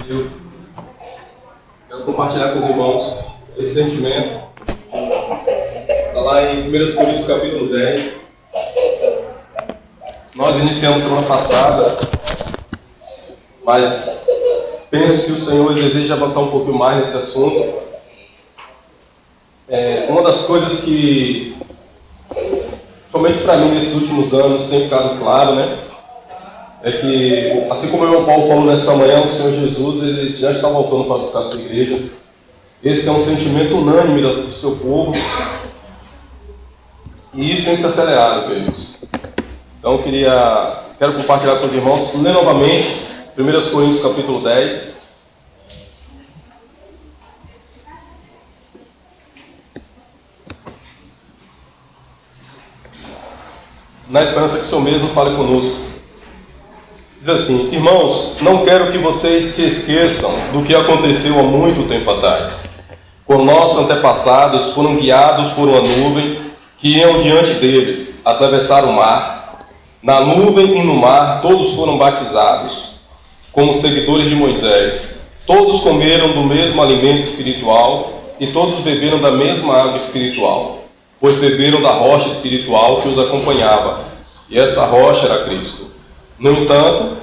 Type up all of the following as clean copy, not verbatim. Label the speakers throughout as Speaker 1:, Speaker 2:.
Speaker 1: Eu quero compartilhar com os irmãos esse sentimento. Está lá em 1 Coríntios capítulo 10. Nós iniciamos semana passada, mas penso que o Senhor deseja avançar um pouquinho mais nesse assunto. Uma das coisas que, somente para mim nesses últimos anos, tem ficado claro, né? É que, assim como o irmão Paulo falou nessa manhã, o Senhor Jesus ele já está voltando para buscar a sua igreja. Esse é um sentimento unânime do seu povo. E isso tem se acelerado, queridos. Então quero compartilhar com os irmãos, ler novamente 1 Coríntios capítulo 10. Na esperança que o Senhor mesmo fale conosco. Diz assim: irmãos, não quero que vocês se esqueçam do que aconteceu há muito tempo atrás, quando nossos antepassados foram guiados por uma nuvem que iam diante deles, atravessaram o mar. Na nuvem e no mar todos foram batizados, como seguidores de Moisés. Todos comeram do mesmo alimento espiritual e todos beberam da mesma água espiritual, pois beberam da rocha espiritual que os acompanhava, e essa rocha era Cristo. No entanto,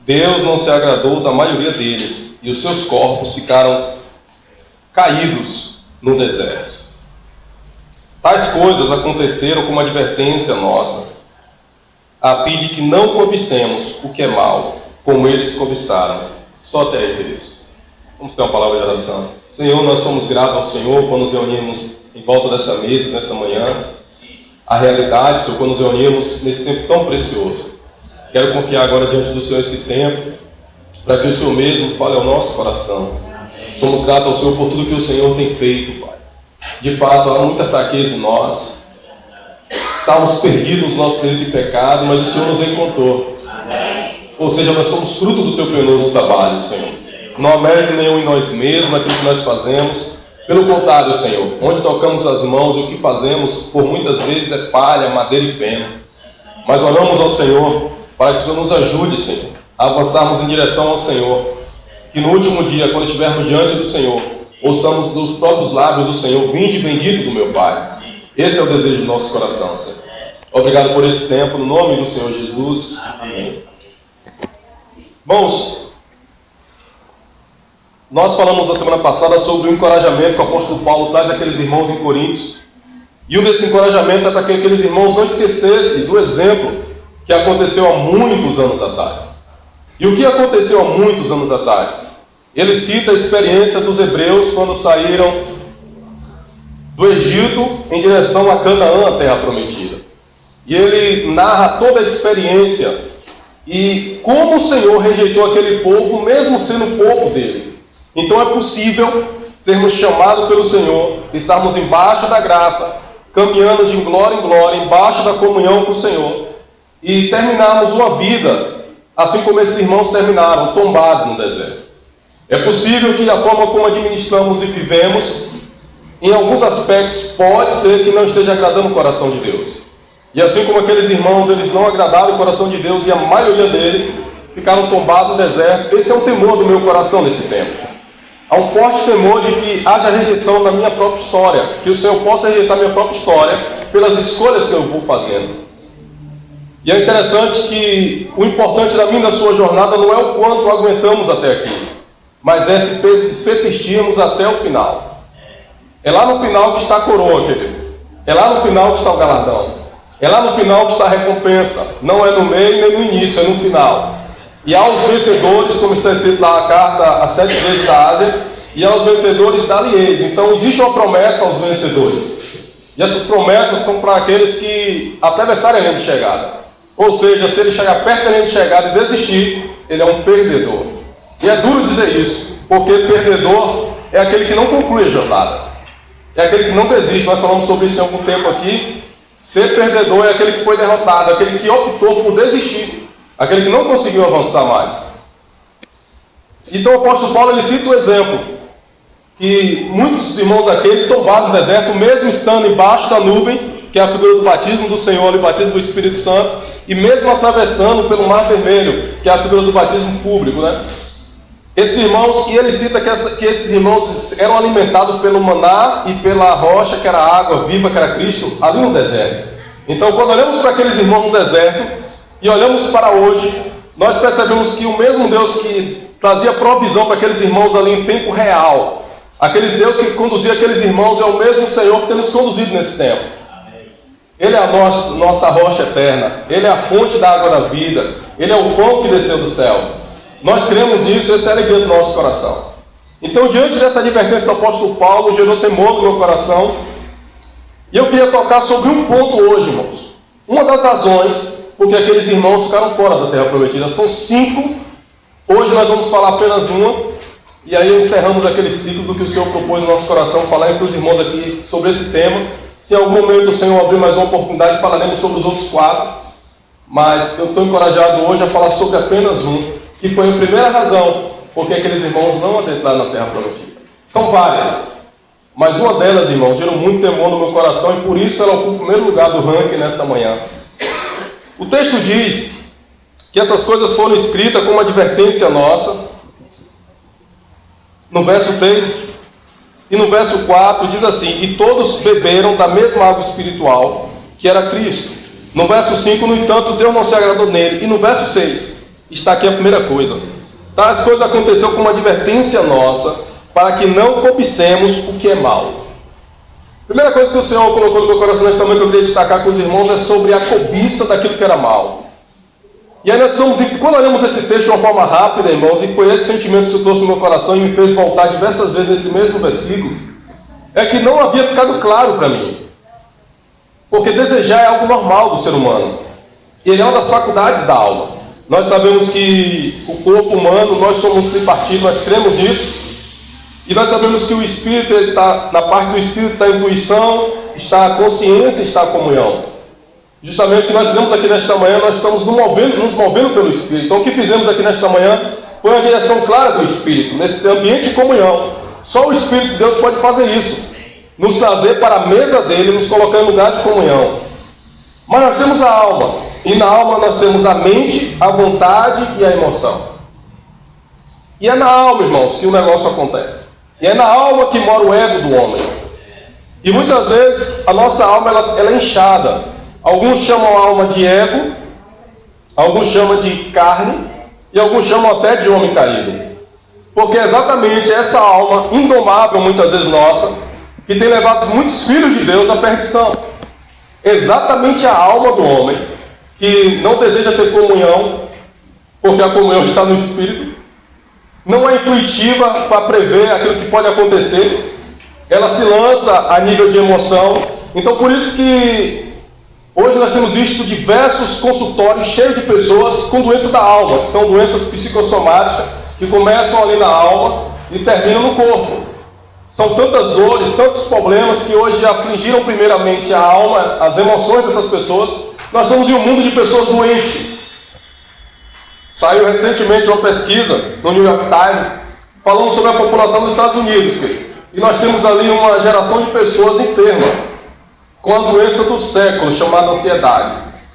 Speaker 1: Deus não se agradou da maioria deles, e os seus corpos ficaram caídos no deserto. Tais coisas aconteceram como advertência nossa, a fim de que não cobicemos o que é mal, como eles cobiçaram. Só até aí, isso. Vamos ter uma palavra de oração. Senhor, nós somos gratos ao Senhor por nos reunirmos em volta dessa mesa nessa manhã. A realidade, Senhor, por nos reunirmos nesse tempo tão precioso. Quero confiar agora diante do Senhor esse tempo, para que o Senhor mesmo fale ao nosso coração. Somos gratos ao Senhor por tudo que o Senhor tem feito, Pai. De fato, há muita fraqueza em nós. Estávamos perdidos no nosso delito e pecado, mas o Senhor nos encontrou. Ou seja, nós somos fruto do Teu penoso trabalho, Senhor. Não há mérito nenhum em nós mesmos, naquilo que nós fazemos. Pelo contrário, Senhor, onde tocamos as mãos, o que fazemos, por muitas vezes, é palha, madeira e feno. Mas oramos ao Senhor para que o Senhor nos ajude, Senhor, a avançarmos em direção ao Senhor. Que no último dia, quando estivermos diante do Senhor, ouçamos dos próprios lábios do Senhor: vinde bendito do meu Pai. Esse é o desejo do nosso coração, Senhor. Obrigado por esse tempo, no nome do Senhor Jesus. Amém. Irmãos, nós falamos na semana passada sobre o encorajamento que o apóstolo Paulo traz àqueles irmãos em Coríntios. E um desses encorajamentos é para que aqueles irmãos não esquecessem do exemplo que aconteceu há muitos anos atrás. E o que aconteceu há muitos anos atrás? Ele cita a experiência dos hebreus quando saíram do Egito em direção a Canaã, a terra prometida. E ele narra toda a experiência e como o Senhor rejeitou aquele povo, mesmo sendo povo dele. Então é possível sermos chamados pelo Senhor, estarmos embaixo da graça, caminhando de glória em glória, embaixo da comunhão com o Senhor, e terminarmos uma vida assim como esses irmãos terminaram, tombados no deserto. É possível que a forma como administramos e vivemos, em alguns aspectos, pode ser que não esteja agradando o coração de Deus. E assim como aqueles irmãos, eles não agradaram o coração de Deus, e a maioria deles ficaram tombados no deserto. Esse é um temor do meu coração nesse tempo. Há um forte temor de que haja rejeição na minha própria história, que o Senhor possa rejeitar minha própria história pelas escolhas que eu vou fazendo. E é interessante que o importante da minha e da sua jornada não é o quanto aguentamos até aqui, mas é se persistirmos até o final. É lá no final que está a coroa, querido. É lá no final que está o galardão. É lá no final que está a recompensa. Não é no meio nem no início, é no final. E aos vencedores, como está escrito lá na carta às 7 igrejas da Ásia, e aos vencedores dá-lhes. Então existe uma promessa aos vencedores. E essas promessas são para aqueles que atravessarem a linha de chegada. Ou seja, se ele chegar perto da linha de chegada e desistir, ele é um perdedor. E é duro dizer isso, porque perdedor é aquele que não conclui a jornada. É aquele que não desiste. Nós falamos sobre isso em algum tempo aqui. Ser perdedor é aquele que foi derrotado, aquele que optou por desistir, aquele que não conseguiu avançar mais. Então o apóstolo Paulo ele cita o exemplo que muitos irmãos daquele tombaram no deserto, mesmo estando embaixo da nuvem, que é a figura do batismo do Senhor e o batismo do Espírito Santo, e mesmo atravessando pelo Mar Vermelho, que é a figura do batismo público, né? Esses irmãos, e ele cita que esses irmãos eram alimentados pelo maná e pela rocha, que era a água viva, que era Cristo, ali no deserto. Então, quando olhamos para aqueles irmãos no deserto e olhamos para hoje, nós percebemos que o mesmo Deus que trazia provisão para aqueles irmãos ali em tempo real, aquele Deus que conduzia aqueles irmãos, é o mesmo Senhor que tem nos conduzido nesse tempo. Ele é a nossa rocha eterna, Ele é a fonte da água da vida, Ele é o pão que desceu do céu. Nós cremos nisso, essa é a alegria do nosso coração. Então, diante dessa advertência do apóstolo Paulo, gerou temor no meu coração. E eu queria tocar sobre um ponto hoje, irmãos. Uma das razões porque aqueles irmãos ficaram fora da terra prometida. São 5. Hoje nós vamos falar apenas uma. E aí encerramos aquele ciclo do que o Senhor propôs no nosso coração, falar entre os irmãos aqui sobre esse tema. Se em algum momento o Senhor abrir mais uma oportunidade, falaremos sobre os outros 4. Mas eu estou encorajado hoje a falar sobre apenas um, que foi a primeira razão porque aqueles irmãos não adentraram na terra prometida. São várias, mas uma delas, irmãos, gerou muito temor no meu coração e por isso ela ocupa o primeiro lugar do ranking nessa manhã. O texto diz que essas coisas foram escritas como advertência nossa, no verso 3 e no verso 4 diz assim: e todos beberam da mesma água espiritual, que era Cristo. No verso 5, no entanto, Deus não se agradou nele. E no verso 6, está aqui a primeira coisa: tais coisas aconteceu como advertência nossa, para que não cobicemos o que é mal. Primeira coisa que o Senhor colocou no meu coração neste momento, que eu queria destacar com os irmãos, é sobre a cobiça daquilo que era mal. E aí nós estamos, quando olhamos esse texto de uma forma rápida, irmãos, e foi esse sentimento que eu trouxe no meu coração e me fez voltar diversas vezes nesse mesmo versículo, é que não havia ficado claro para mim. Porque desejar é algo normal do ser humano. Ele é uma das faculdades da alma. Nós sabemos que o corpo humano, nós somos tripartidos, nós cremos nisso. E nós sabemos que o Espírito, ele está na parte do Espírito, está a intuição, está a consciência, está a comunhão. Justamente o que nós fizemos aqui nesta manhã, nós estamos nos movendo pelo Espírito. Então o que fizemos aqui nesta manhã foi uma direção clara do Espírito, nesse ambiente de comunhão. Só o Espírito de Deus pode fazer isso, nos trazer para a mesa dele, nos colocar em lugar de comunhão. Mas nós temos a alma, e na alma nós temos a mente, a vontade e a emoção. E é na alma, irmãos, que o negócio acontece. E é na alma que mora o ego do homem. E muitas vezes a nossa alma ela é inchada. Alguns chamam a alma de ego, alguns chamam de carne, e alguns chamam até de homem caído. Porque é exatamente essa alma indomável, muitas vezes nossa, que tem levado muitos filhos de Deus à perdição. Exatamente a alma do homem, que não deseja ter comunhão, porque a comunhão está no Espírito, não é intuitiva para prever aquilo que pode acontecer, ela se lança a nível de emoção. Então por isso que hoje nós temos visto diversos consultórios cheios de pessoas com doença da alma, que são doenças psicossomáticas, que começam ali na alma e terminam no corpo. São tantas dores, tantos problemas que hoje afligiram primeiramente a alma, as emoções dessas pessoas. Nós estamos em um mundo de pessoas doentes. Saiu recentemente uma pesquisa no New York Times falando sobre a população dos Estados Unidos, querido. E nós temos ali uma geração de pessoas enfermas com a doença do século, chamada ansiedade.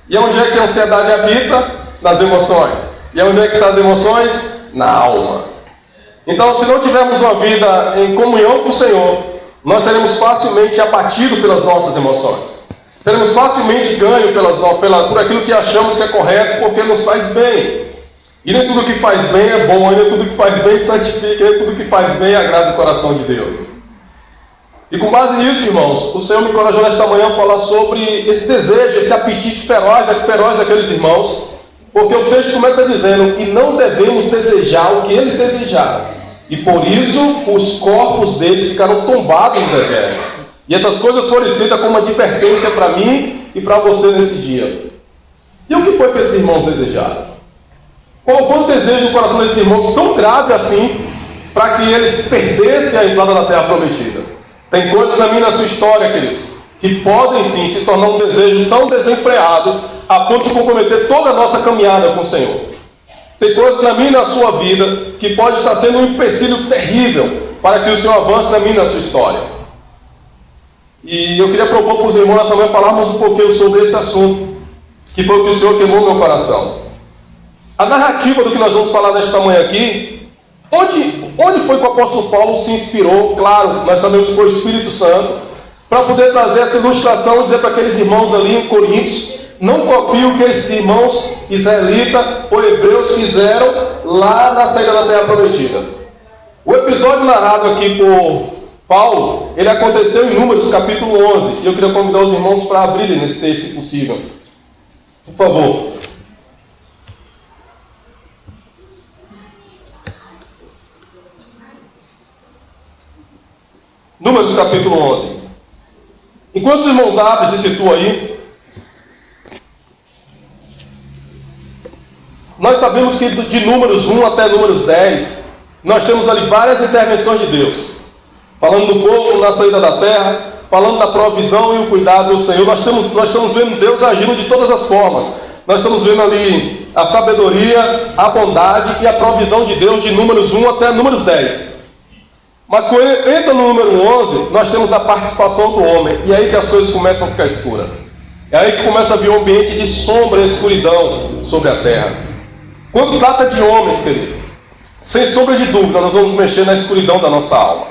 Speaker 1: E onde é que a ansiedade habita? Nas emoções. E onde é que está as emoções? Na alma. Então, se não tivermos uma vida em comunhão com o Senhor, nós seremos facilmente abatidos pelas nossas emoções. Seremos facilmente ganhos por aquilo que achamos que é correto, porque nos faz bem. E nem tudo que faz bem é bom, e nem tudo que faz bem santifica, e nem tudo que faz bem agrada o coração de Deus. E com base nisso, irmãos, o Senhor me encorajou nesta manhã a falar sobre esse desejo, esse apetite feroz daqueles irmãos, porque o texto começa dizendo que não devemos desejar o que eles desejaram. E por isso os corpos deles ficaram tombados no deserto. E essas coisas foram escritas como uma advertência para mim e para você nesse dia. E o que foi que esses irmãos desejaram? Qual foi o desejo do coração desses irmãos tão grave assim, para que eles perdessem a entrada na terra prometida? Tem coisas na minha e na sua história, queridos, que podem sim se tornar um desejo tão desenfreado a ponto de comprometer toda a nossa caminhada com o Senhor. Tem coisas na minha e na sua vida que pode estar sendo um empecilho terrível para que o Senhor avance na minha e na sua história. E eu queria propor para os irmãos nessa manhã falarmos um pouquinho sobre esse assunto, que foi o que o Senhor queimou meu coração. A narrativa do que nós vamos falar nesta manhã aqui Onde foi que o apóstolo Paulo se inspirou? Claro, nós sabemos que foi o Espírito Santo, para poder trazer essa ilustração e dizer para aqueles irmãos ali em Coríntios: não copiem o que esses irmãos israelitas ou hebreus fizeram lá na saída da terra prometida. O episódio narrado aqui por Paulo, ele aconteceu em Números capítulo 11, e eu queria convidar os irmãos para abrirem nesse texto, se possível. Por favor. Números capítulo 11. Enquanto os irmãos abrem, se situam aí, nós sabemos que de Números 1 até Números 10, nós temos ali várias intervenções de Deus. Falando do povo na saída da terra, falando da provisão e o cuidado do Senhor. Nós estamos vendo Deus agindo de todas as formas. Nós estamos vendo ali a sabedoria, a bondade e a provisão de Deus de Números 1 até Números 10. Mas quando entra no número 11, nós temos a participação do homem. E é aí que as coisas começam a ficar escuras. É aí que começa a vir um ambiente de sombra e escuridão sobre a terra. Quando trata de homens, querido, sem sombra de dúvida, nós vamos mexer na escuridão da nossa alma.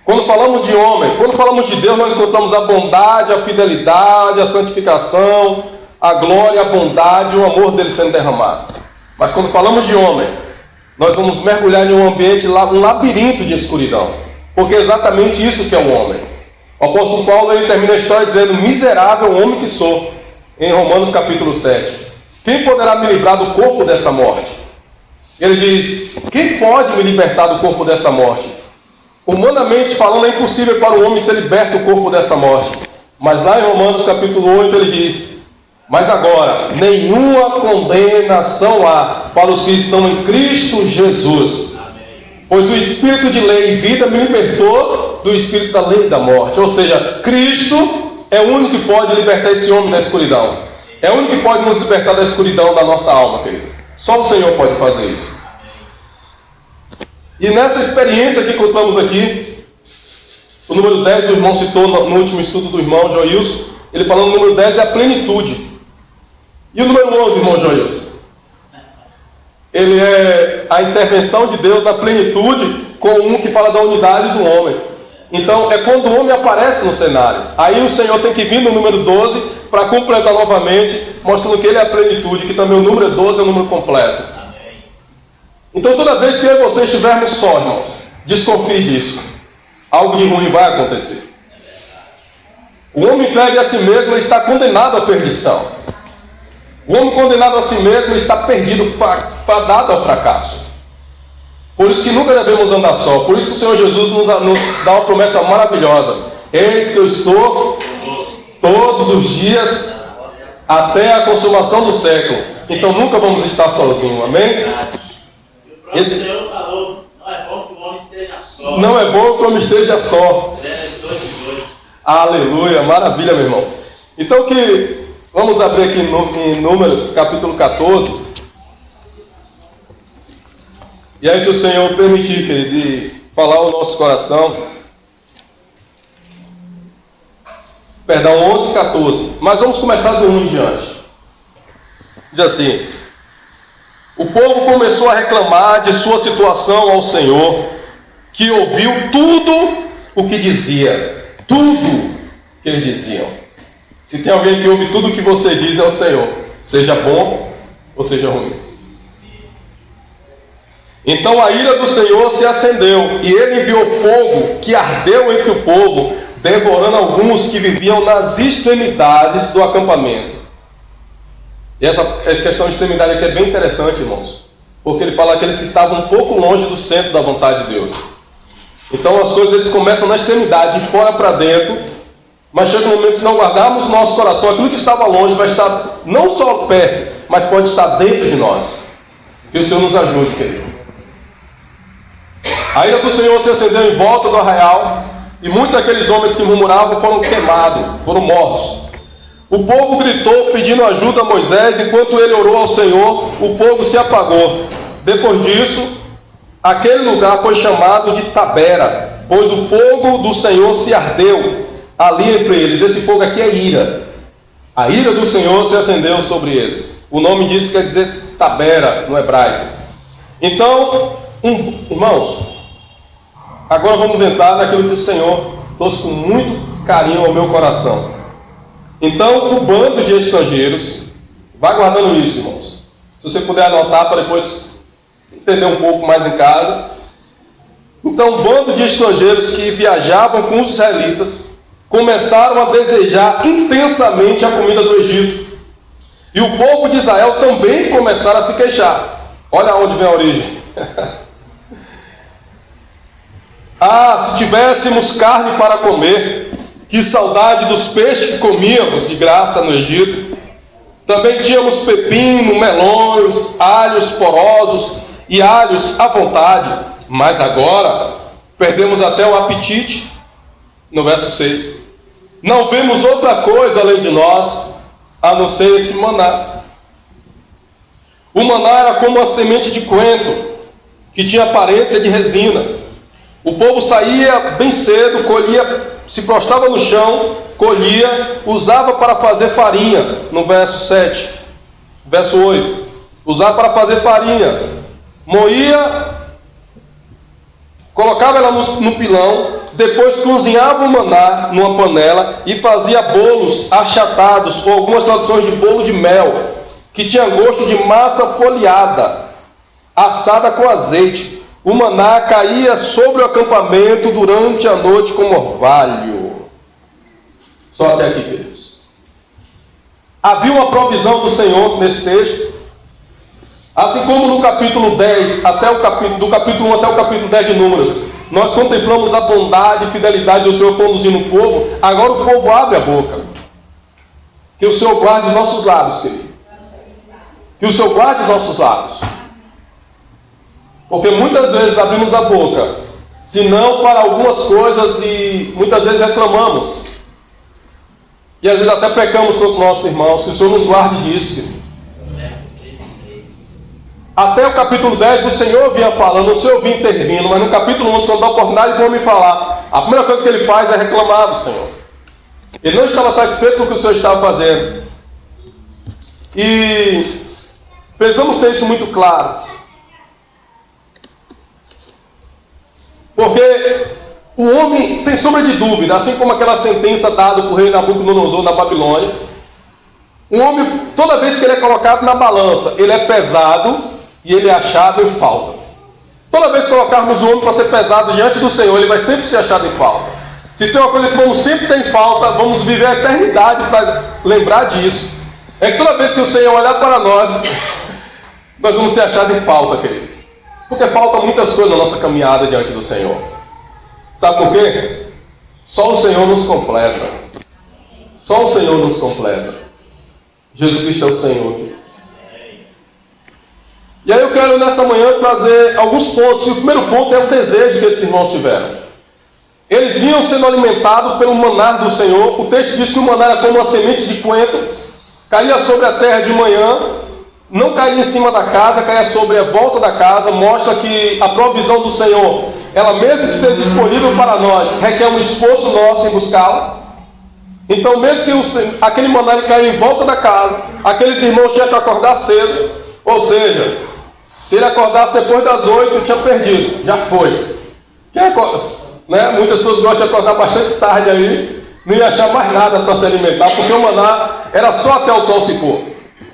Speaker 1: Quando falamos de homem, quando falamos de Deus, nós encontramos a bondade, a fidelidade, a santificação, a glória, a bondade e o amor dele sendo derramado. Mas quando falamos de homem, nós vamos mergulhar em um ambiente, um labirinto de escuridão. Porque é exatamente isso que é o homem. O apóstolo Paulo, ele termina a história dizendo: miserável homem que sou, em Romanos capítulo 7. Quem poderá me livrar do corpo dessa morte? Ele diz: quem pode me libertar do corpo dessa morte? Humanamente falando, é impossível para o homem ser liberto do corpo dessa morte. Mas lá em Romanos capítulo 8 ele diz: mas agora, nenhuma condenação há para os que estão em Cristo Jesus. Pois o Espírito de lei e vida me libertou do Espírito da lei e da morte. Ou seja, Cristo é o único que pode libertar esse homem da escuridão. É o único que pode nos libertar da escuridão da nossa alma, querido. Só o Senhor pode fazer isso. E nessa experiência que contamos aqui, o número 10, o irmão citou no último estudo do irmão Joilson, ele falando no número 10 é a plenitude. E o número 11, irmão Joilson? Ele é a intervenção de Deus na plenitude, com um que fala da unidade do homem. Então, é quando o homem aparece no cenário. Aí o Senhor tem que vir no número 12 para completar novamente, mostrando que ele é a plenitude, que também o número 12 é o número completo. Então, toda vez que eu e você estivermos só, irmãos, desconfie disso. Algo de ruim vai acontecer. O homem entregue a si mesmo está condenado à perdição. O homem condenado a si mesmo está perdido, fadado ao fracasso. Por isso que nunca devemos andar só. Por isso que o Senhor Jesus nos dá uma promessa maravilhosa: eis que eu estou todos os dias até a consumação do século. Então nunca vamos estar sozinhos, amém?
Speaker 2: O próprio Senhor falou: não é bom que o homem esteja só.
Speaker 1: Não é bom que o homem esteja só. Aleluia, maravilha, meu irmão. Então vamos abrir aqui em Números capítulo 14. E aí, se o Senhor permitir, querido, de falar ao nosso coração. Perdão, 11 e 14. Mas vamos começar do 1 em diante. Diz assim: o povo começou a reclamar de sua situação ao Senhor, que ouviu tudo o que dizia. Tudo que eles diziam. Se tem alguém que ouve tudo o que você diz, é o Senhor. Seja bom ou seja ruim. Então a ira do Senhor se acendeu, e ele enviou fogo que ardeu entre o povo, devorando alguns que viviam nas extremidades do acampamento. E essa questão de extremidade aqui é bem interessante, irmãos, porque ele fala aqueles que estavam um pouco longe do centro da vontade de Deus. Então as coisas eles começam na extremidade, de fora para dentro, mas chega um momento que, se não guardarmos no nosso coração, aquilo que estava longe vai estar não só perto, mas pode estar dentro de nós. Que o Senhor nos ajude, querido. A ira do Senhor se acendeu em volta do arraial, e muitos daqueles homens que murmuravam foram queimados, foram mortos. O povo gritou pedindo ajuda a Moisés. Enquanto ele orou ao Senhor, o fogo se apagou. Depois disso, aquele lugar foi chamado de Tabera, pois o fogo do Senhor se ardeu ali entre eles. Esse fogo aqui é ira. A ira do Senhor se acendeu sobre eles. O nome disso quer dizer Tabera no hebraico. Então Irmãos, agora vamos entrar naquilo que o Senhor trouxe com muito carinho ao meu coração. Então, o bando de estrangeiros, vai guardando isso, irmãos. Se você puder anotar para depois entender um pouco mais em casa. Então, o bando de estrangeiros que viajavam com os israelitas começaram a desejar intensamente a comida do Egito. E o povo de Israel também começaram a se queixar. Olha onde vem a origem. Se tivéssemos carne para comer, que saudade dos peixes que comíamos de graça no Egito. Também tínhamos pepino, melões, alhos porosos e alhos à vontade. Mas agora perdemos até o apetite. No verso 6. Não vemos outra coisa além de nós, a não ser esse maná. O maná era como uma semente de coentro, que tinha aparência de resina. O povo saía bem cedo, colhia, se prostrava no chão, colhia, usava para fazer farinha, no verso 7. Verso 8. Usava para fazer farinha. Moía, colocava ela no pilão, depois cozinhava o maná numa panela e fazia bolos achatados, ou algumas traduções de bolo de mel, que tinha gosto de massa folhada, assada com azeite. O maná caía sobre o acampamento durante a noite como orvalho. Só até aqui, queridos. Havia uma provisão do Senhor nesse texto. Assim como no capítulo 10, do capítulo 1 até o capítulo 10 de Números, nós contemplamos a bondade e fidelidade do Senhor conduzindo o povo, agora o povo abre a boca. Que o Senhor guarde os nossos lábios, querido. Que o Senhor guarde os nossos lábios. Porque muitas vezes abrimos a boca, se não para algumas coisas, e muitas vezes reclamamos. E às vezes até pecamos contra nossos irmãos. Que o Senhor nos guarde disso, querido. Até o capítulo 10 o Senhor vinha falando, o Senhor vinha intervindo, mas no capítulo 11, quando dá a oportunidade de me falar, a primeira coisa que ele faz é reclamar do Senhor. Ele não estava satisfeito com o que o Senhor estava fazendo. E precisamos ter isso muito claro. Porque o homem, sem sombra de dúvida, assim como aquela sentença dada por rei Nabucodonosor na Babilônia, o homem, toda vez que ele é colocado na balança, ele é pesado e ele é achado em falta. Toda vez que colocarmos o homem para ser pesado diante do Senhor, ele vai sempre ser achado em falta. Se tem uma coisa que vamos sempre ter em falta, vamos viver a eternidade para lembrar disso. É que toda vez que o Senhor olhar para nós, nós vamos ser achados em falta, querido. Porque faltam muitas coisas na nossa caminhada diante do Senhor. Sabe por quê? Só o Senhor nos completa. Só o Senhor nos completa. Jesus Cristo é o Senhor, queridos. E aí eu quero nessa manhã trazer alguns pontos. E o primeiro ponto é o desejo que esses irmãos tiveram. Eles vinham sendo alimentados pelo maná do Senhor. O texto diz que o maná era como uma semente de coentro, caía sobre a terra de manhã, não caía em cima da casa, caía sobre a volta da casa. Mostra que a provisão do Senhor, ela mesmo que esteja disponível para nós, requer um esforço nosso em buscá-la. Então mesmo que aquele maná caia em volta da casa, aqueles irmãos tinham que acordar cedo. Ou seja, se ele acordasse depois das 8, eu tinha perdido, já foi. Muitas pessoas gostam de acordar bastante tarde aí, não ia achar mais nada para se alimentar, porque o maná era só até o sol se pôr.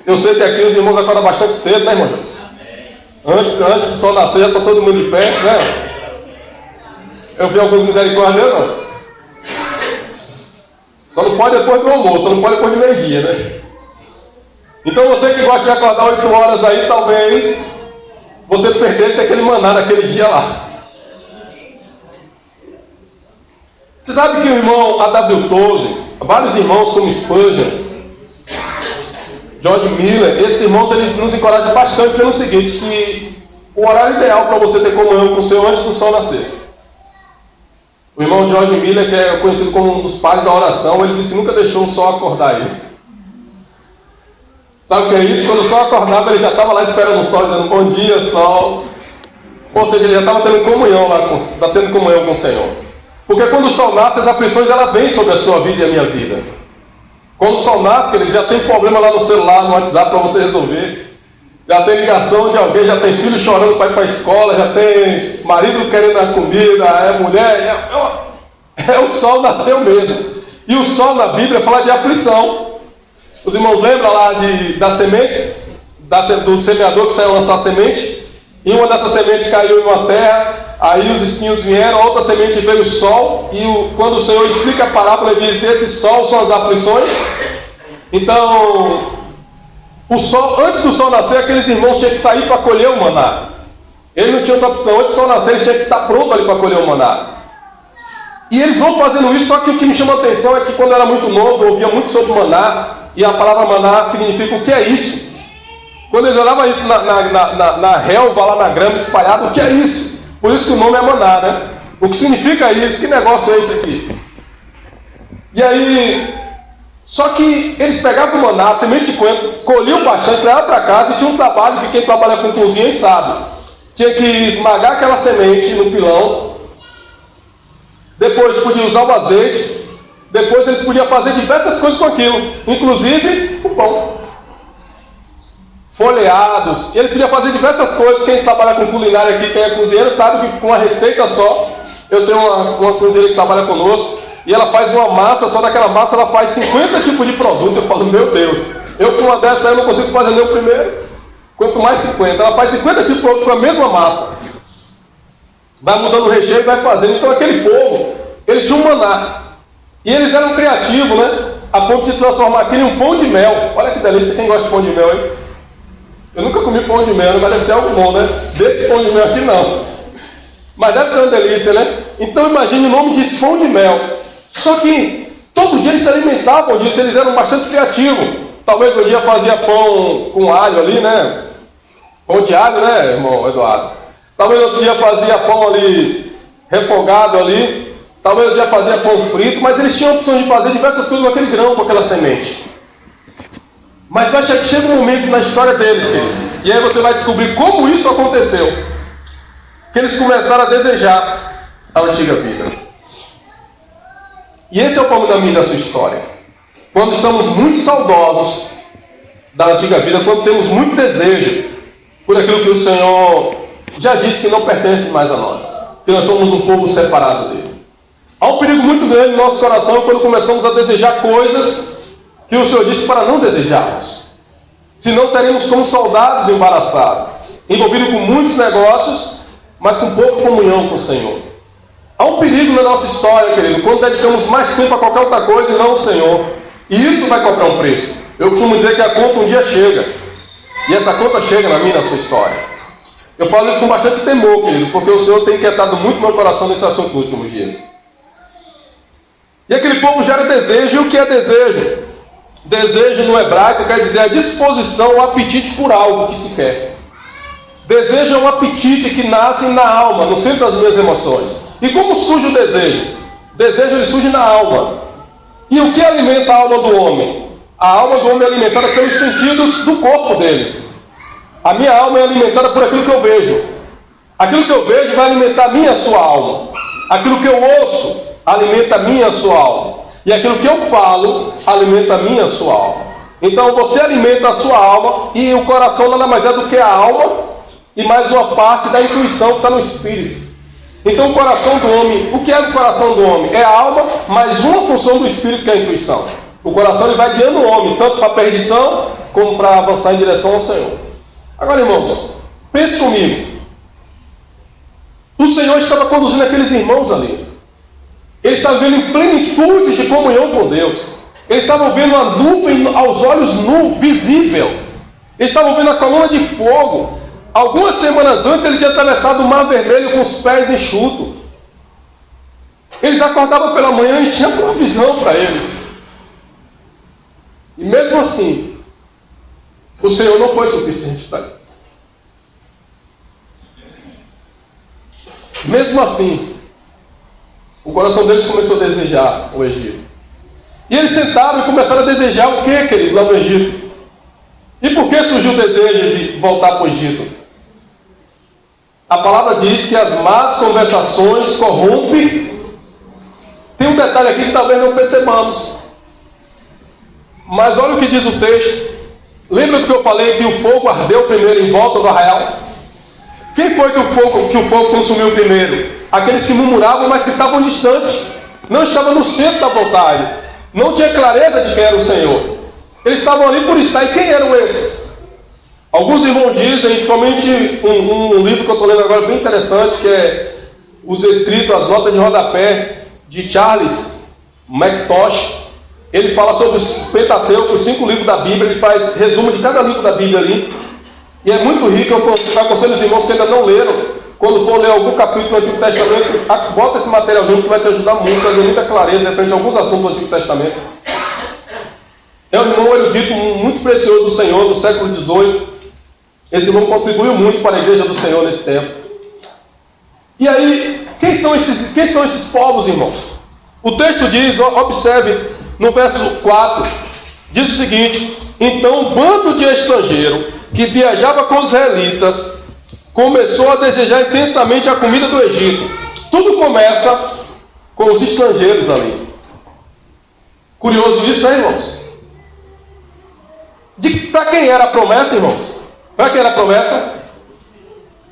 Speaker 1: Eu sei que aqui os irmãos acordam bastante cedo, né, irmão Jesus? Antes do sol nascer, já está todo mundo de pé, né? Eu vi alguns misericórdios, não. Só não pode depois do almoço, só não pode depois de meio-dia, né? Então você que gosta de acordar 8 horas aí, talvez você perdesse aquele maná naquele dia lá. Você sabe que o irmão A.W. Tozer, vários irmãos como Spurgeon, George Miller, esses irmãos eles nos encorajam bastante dizendo o seguinte, que o horário ideal para você ter comunhão com o Senhor antes do sol nascer. O irmão George Miller, que é conhecido como um dos pais da oração, ele disse que nunca deixou o sol acordar ele. Sabe o que é isso? Quando o sol acordava, ele já estava lá esperando o sol, dizendo bom dia, sol. Ou seja, ele já estava tendo comunhão lá, está tendo comunhão com o Senhor. Porque quando o sol nasce, as aflições ela vêm sobre a sua vida e a minha vida. Quando o sol nasce, ele já tem problema lá no celular, no WhatsApp para você resolver. Já tem ligação de alguém, já tem filho chorando para ir para a escola, já tem marido querendo a comida, é mulher, o sol nasceu mesmo. E o sol na Bíblia fala de aflição. Os irmãos lembram lá das sementes, do semeador que saiu lançar semente? E uma dessas sementes caiu em uma terra, aí os espinhos vieram, a outra semente veio o sol, e quando o Senhor explica a parábola, ele diz: esse sol são as aflições. Então, o sol, antes do sol nascer, aqueles irmãos tinham que sair para colher o maná. Ele não tinha outra opção, antes do sol nascer, eles tinham que estar pronto ali para colher o maná. E eles vão fazendo isso, só que o que me chama a atenção é que quando eu era muito novo, eu ouvia muito sobre maná, e a palavra maná significa o que é isso? Quando eles olhavam isso na relva, lá na grama, espalhado, o que é isso? Por isso que o nome é maná, né? O que significa isso? Que negócio é esse aqui? E aí, só que eles pegavam o maná, a semente de coentro, colhiam bastante, levavam para casa e tinha um trabalho que quem trabalha com cozinha sabe. Tinha que esmagar aquela semente no pilão, depois podia usar o azeite, depois eles podiam fazer diversas coisas com aquilo, inclusive o pão. Folheados, ele podia fazer diversas coisas. Quem trabalha com culinária aqui, quem é cozinheiro, sabe que com uma receita só, eu tenho uma cozinheira que trabalha conosco, e ela faz uma massa, só daquela massa ela faz 50 tipos de produto. Eu falo, meu Deus, eu com uma dessa eu não consigo fazer nem o primeiro, quanto mais 50. Ela faz 50 tipos de produto com a mesma massa, vai mudando o recheio e vai fazendo. Então aquele povo, ele tinha um maná, e eles eram criativos, né? A ponto de transformar aquilo em um pão de mel. Olha que delícia, quem gosta de pão de mel, hein? Eu nunca comi pão de mel, mas deve ser algo bom, né? Desse pão de mel aqui não, mas deve ser uma delícia, né? Então imagine, o nome disso, pão de mel. Só que todo dia eles se alimentavam disso, eles eram bastante criativos. Talvez um dia fazia pão com alho ali, né? Pão de alho, né, irmão Eduardo? Talvez outro dia fazia pão ali, refogado ali. Talvez outro dia fazia pão frito, mas eles tinham a opção de fazer diversas coisas com aquele grão, com aquela semente. Mas vai chega um momento na história deles, querido, e aí você vai descobrir como isso aconteceu, que eles começaram a desejar a antiga vida. E esse é o caminho da sua história. Quando estamos muito saudosos da antiga vida, quando temos muito desejo por aquilo que o Senhor já disse que não pertence mais a nós, que nós somos um povo separado dele. Há um perigo muito grande no nosso coração quando começamos a desejar coisas que o Senhor disse para não desejarmos. Senão seremos como soldados embaraçados, envolvidos com muitos negócios, mas com pouca comunhão com o Senhor. Há um perigo na nossa história, querido, quando dedicamos mais tempo a qualquer outra coisa e não ao Senhor. E isso vai cobrar um preço. Eu costumo dizer que a conta um dia chega. E essa conta chega na minha e na sua história. Eu falo isso com bastante temor, querido, porque o Senhor tem inquietado muito meu coração nesse assunto nos últimos dias. E aquele povo gera desejo. E o que é desejo? Desejo no hebraico quer dizer a disposição, o apetite por algo que se quer. Desejo é um apetite que nasce na alma, no centro das minhas emoções. E como surge o desejo? O desejo ele surge na alma. E o que alimenta a alma do homem? A alma do homem é alimentada pelos sentidos do corpo dele. A minha alma é alimentada por aquilo que eu vejo. Aquilo que eu vejo vai alimentar a minha e a sua alma. Aquilo que eu ouço alimenta a minha e a sua alma. E aquilo que eu falo alimenta a minha e a sua alma. Então você alimenta a sua alma, e o coração nada mais é do que a alma e mais uma parte da intuição que está no espírito. Então o coração do homem, o que é o coração do homem? É a alma, mais uma função do espírito que é a intuição. O coração ele vai guiando o homem, tanto para a perdição, como para avançar em direção ao Senhor. Agora, irmãos, pense comigo. O Senhor estava conduzindo aqueles irmãos ali. Eles estavam vendo em plenitude de comunhão com Deus. Eles estavam vendo a nuvem aos olhos visível. Eles estavam vendo a coluna de fogo. Algumas semanas antes ele tinha atravessado o Mar Vermelho com os pés enxutos. Eles acordavam pela manhã e tinha provisão para eles. E mesmo assim, o Senhor não foi suficiente para eles. Mesmo assim, o coração deles começou a desejar o Egito. E eles sentaram e começaram a desejar o que, querido, lá no Egito? E por que surgiu o desejo de voltar para o Egito? A palavra diz que as más conversações corrompem. Tem um detalhe aqui que talvez não percebamos. Mas olha o que diz o texto. Lembra do que eu falei que o fogo ardeu primeiro em volta do arraial? Quem foi que o fogo consumiu primeiro? Aqueles que murmuravam, mas que estavam distantes. Não estavam no centro da vontade. Não tinha clareza de quem era o Senhor. Eles estavam ali por estar. E quem eram esses? Alguns irmãos dizem, somente um livro que eu estou lendo agora bem interessante, que é os escritos, as notas de rodapé de Charles McIntosh. Ele fala sobre os Pentateuco, os 5 livros da Bíblia. Ele faz resumo de cada livro da Bíblia ali. E é muito rico. Eu aconselho os irmãos que ainda não leram, quando for ler algum capítulo do Antigo Testamento, bota esse material junto que vai te ajudar muito, vai ter muita clareza frente a alguns assuntos do Antigo Testamento. É um irmão erudito muito precioso do Senhor, do século XVIII. Esse irmão contribuiu muito para a igreja do Senhor nesse tempo. E aí, quem são esses povos, irmãos? O texto diz, observe, no verso 4, diz o seguinte: então um bando de estrangeiro que viajava com os israelitas começou a desejar intensamente a comida do Egito. Tudo começa com os estrangeiros ali. Curioso isso, né, irmãos? Para quem era a promessa, irmãos? Para quem era a promessa?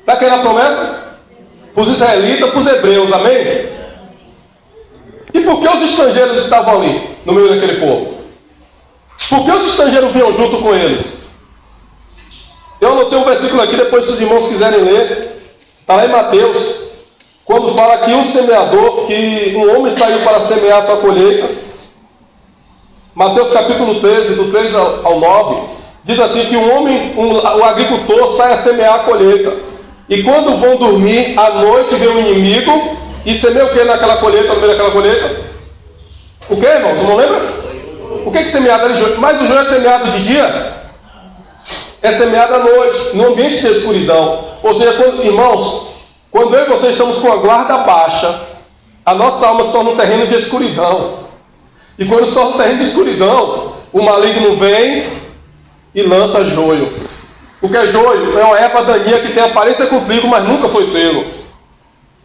Speaker 1: Para quem era a promessa? Para os israelitas, para os hebreus, amém? E por que os estrangeiros estavam ali, no meio daquele povo? Por que os estrangeiros vinham junto com eles? Eu anotei um versículo aqui, depois se os irmãos quiserem ler, está lá em Mateus, quando fala que um semeador, que um homem saiu para semear a sua colheita. Mateus capítulo 13, do 3 ao 9, diz assim que o agricultor sai a semear a colheita. E quando vão dormir, à noite vem o inimigo e semeia o que naquela colheita, no meio daquela colheita? O que, irmãos? Não lembra? O que é semeado ali? Mas o joio é semeado de dia? É semeado à noite, no ambiente de escuridão. Ou seja, irmãos, quando eu e vocês estamos com a guarda baixa, a nossa alma se torna um terreno de escuridão. E quando se torna um terreno de escuridão, o maligno vem e lança joio. O que é joio? É uma erva daninha que tem aparência com trigo, mas nunca foi trigo.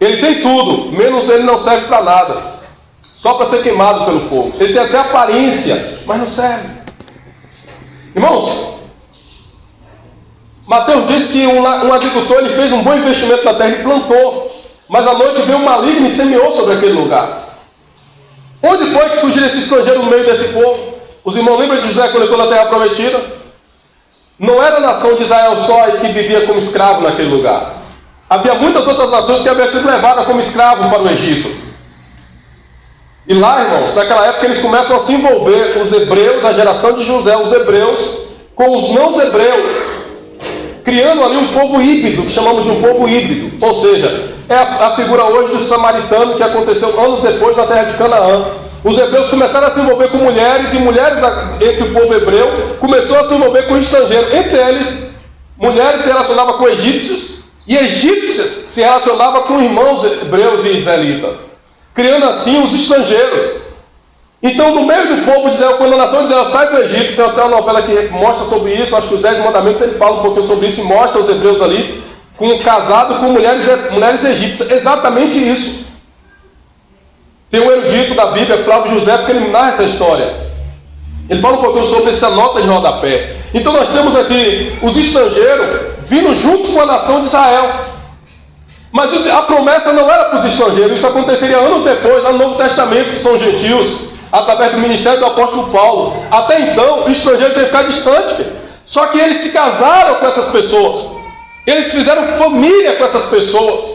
Speaker 1: Ele tem tudo, menos ele não serve para nada. Só para ser queimado pelo fogo. Ele tem até aparência, mas não serve. Irmãos, Mateus diz que um agricultor ele fez um bom investimento na terra e plantou. Mas à noite veio um maligno e semeou sobre aquele lugar. Onde foi que surgiu esse estrangeiro no meio desse povo? Os irmãos lembram de José coletor na terra prometida? Não era a nação de Israel só que vivia como escravo naquele lugar. Havia muitas outras nações que haviam sido levadas como escravos para o Egito. E lá, irmãos, naquela época eles começam a se envolver, os hebreus, a geração de José, os hebreus, com os não-hebreus, criando ali um povo híbrido, que chamamos de um povo híbrido. Ou seja, é a figura hoje do samaritano que aconteceu anos depois na terra de Canaã. Os hebreus começaram a se envolver com mulheres, e mulheres entre o povo hebreu começou a se envolver com estrangeiros. Entre eles, mulheres se relacionavam com egípcios, e egípcias se relacionavam com irmãos hebreus e israelitas, criando assim os estrangeiros. Então, no meio do povo de Israel, quando a nação de Israel sai do Egito, tem até uma novela que mostra sobre isso, acho que os 10 mandamentos, ele fala um pouquinho sobre isso e mostra os hebreus ali, casado com mulheres egípcias. Exatamente isso. Tem um erudito da Bíblia, Flávio José, porque ele narra essa história. Ele fala um pouquinho sobre essa nota de rodapé. Então nós temos aqui os estrangeiros vindo junto com a nação de Israel. Mas a promessa não era para os estrangeiros, isso aconteceria anos depois, lá no Novo Testamento, que são gentios, através do ministério do apóstolo Paulo. Até então, o estrangeiro tinha que ficar distante. Só que eles se casaram com essas pessoas. Eles fizeram família com essas pessoas.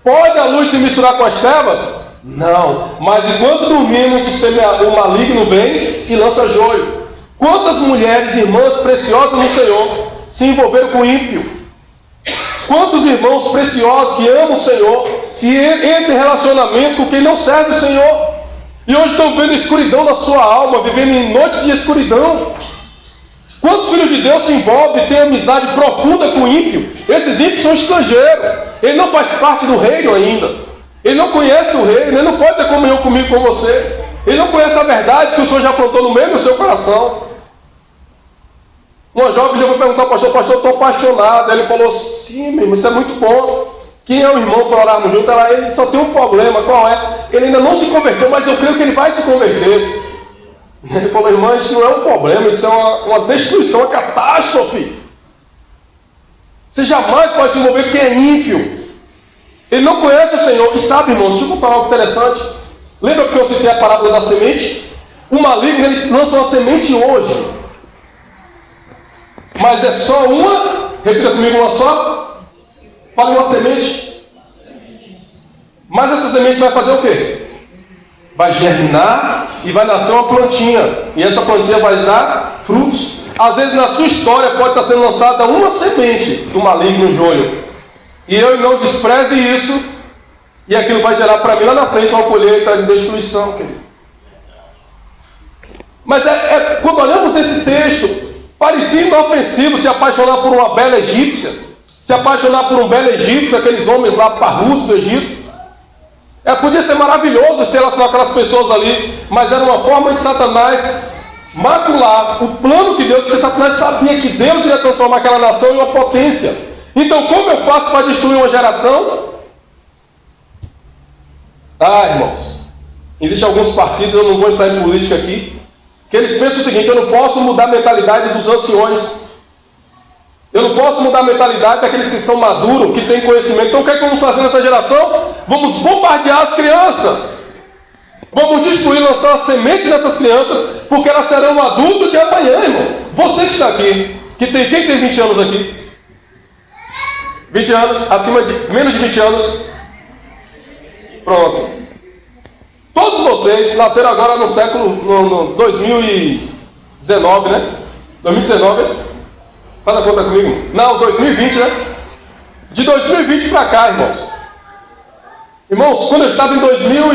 Speaker 1: Pode a luz se misturar com as trevas? Não. Mas enquanto dormimos, o maligno vem e lança joio. Quantas mulheres, irmãs preciosas no Senhor, se envolveram com o ímpio? Quantos irmãos preciosos que amam o Senhor se entram em relacionamento com quem não serve o Senhor? E hoje estão vivendo escuridão na sua alma, vivendo em noite de escuridão. Quantos filhos de Deus se envolvem e têm amizade profunda com o ímpio? Esses ímpios são estrangeiros. Ele não faz parte do reino ainda. Ele não conhece o reino. Ele não pode ter comunhão comigo, com você. Ele não conhece a verdade que o Senhor já plantou no meio do seu coração. Uma jovem foi perguntar ao pastor, eu estou apaixonado. Ele falou, sim, meu irmão, isso é muito bom. Quem é o irmão para orarmos juntos? Ele só tem um problema, qual é? Ele ainda não se converteu, mas eu creio que ele vai se converter. Ele falou, irmã, isso não é um problema, isso é uma destruição, uma catástrofe. Você jamais pode se envolver com quem é ímpio. Ele não conhece o Senhor. E sabe, irmãos, deixa eu contar algo interessante. Lembra que eu citei a parábola da semente? O maligno, ele lança uma semente hoje. Mas é só uma, repita comigo, uma só. Fale uma semente. Mas essa semente vai fazer o quê? Vai germinar e vai nascer uma plantinha. E essa plantinha vai dar frutos. Às vezes na sua história pode estar sendo lançada uma semente do maligno no joio. E eu não despreze isso. E aquilo vai gerar para mim lá na frente uma colheita de destruição, querido. Mas quando olhamos esse texto, parecia inofensivo se apaixonar por uma bela egípcia, se apaixonar por um belo egípcio, aqueles homens lá parrudos do Egito. Podia ser maravilhoso se relacionar com aquelas pessoas ali, mas era uma forma de Satanás macular o plano de Deus, porque Satanás sabia que Deus ia transformar aquela nação em uma potência. Então, como eu faço para destruir uma geração? Irmãos, existem alguns partidos, eu não vou entrar em política aqui, que eles pensam o seguinte: eu não posso mudar a mentalidade dos anciões, eu não posso mudar a mentalidade daqueles que são maduros, que têm conhecimento. Então o que é que vamos fazer nessa geração? Vamos bombardear as crianças, vamos destruir, lançar uma semente nessas crianças, porque elas serão um adulto de amanhã, irmão. Você que está aqui, quem tem 20 anos aqui? 20 anos, menos de 20 anos, pronto. Todos vocês nasceram agora no século 2019, né? 2019, faz a conta comigo. Não, 2020, né? De 2020 para cá, irmãos. Irmãos, quando eu estava em 2000,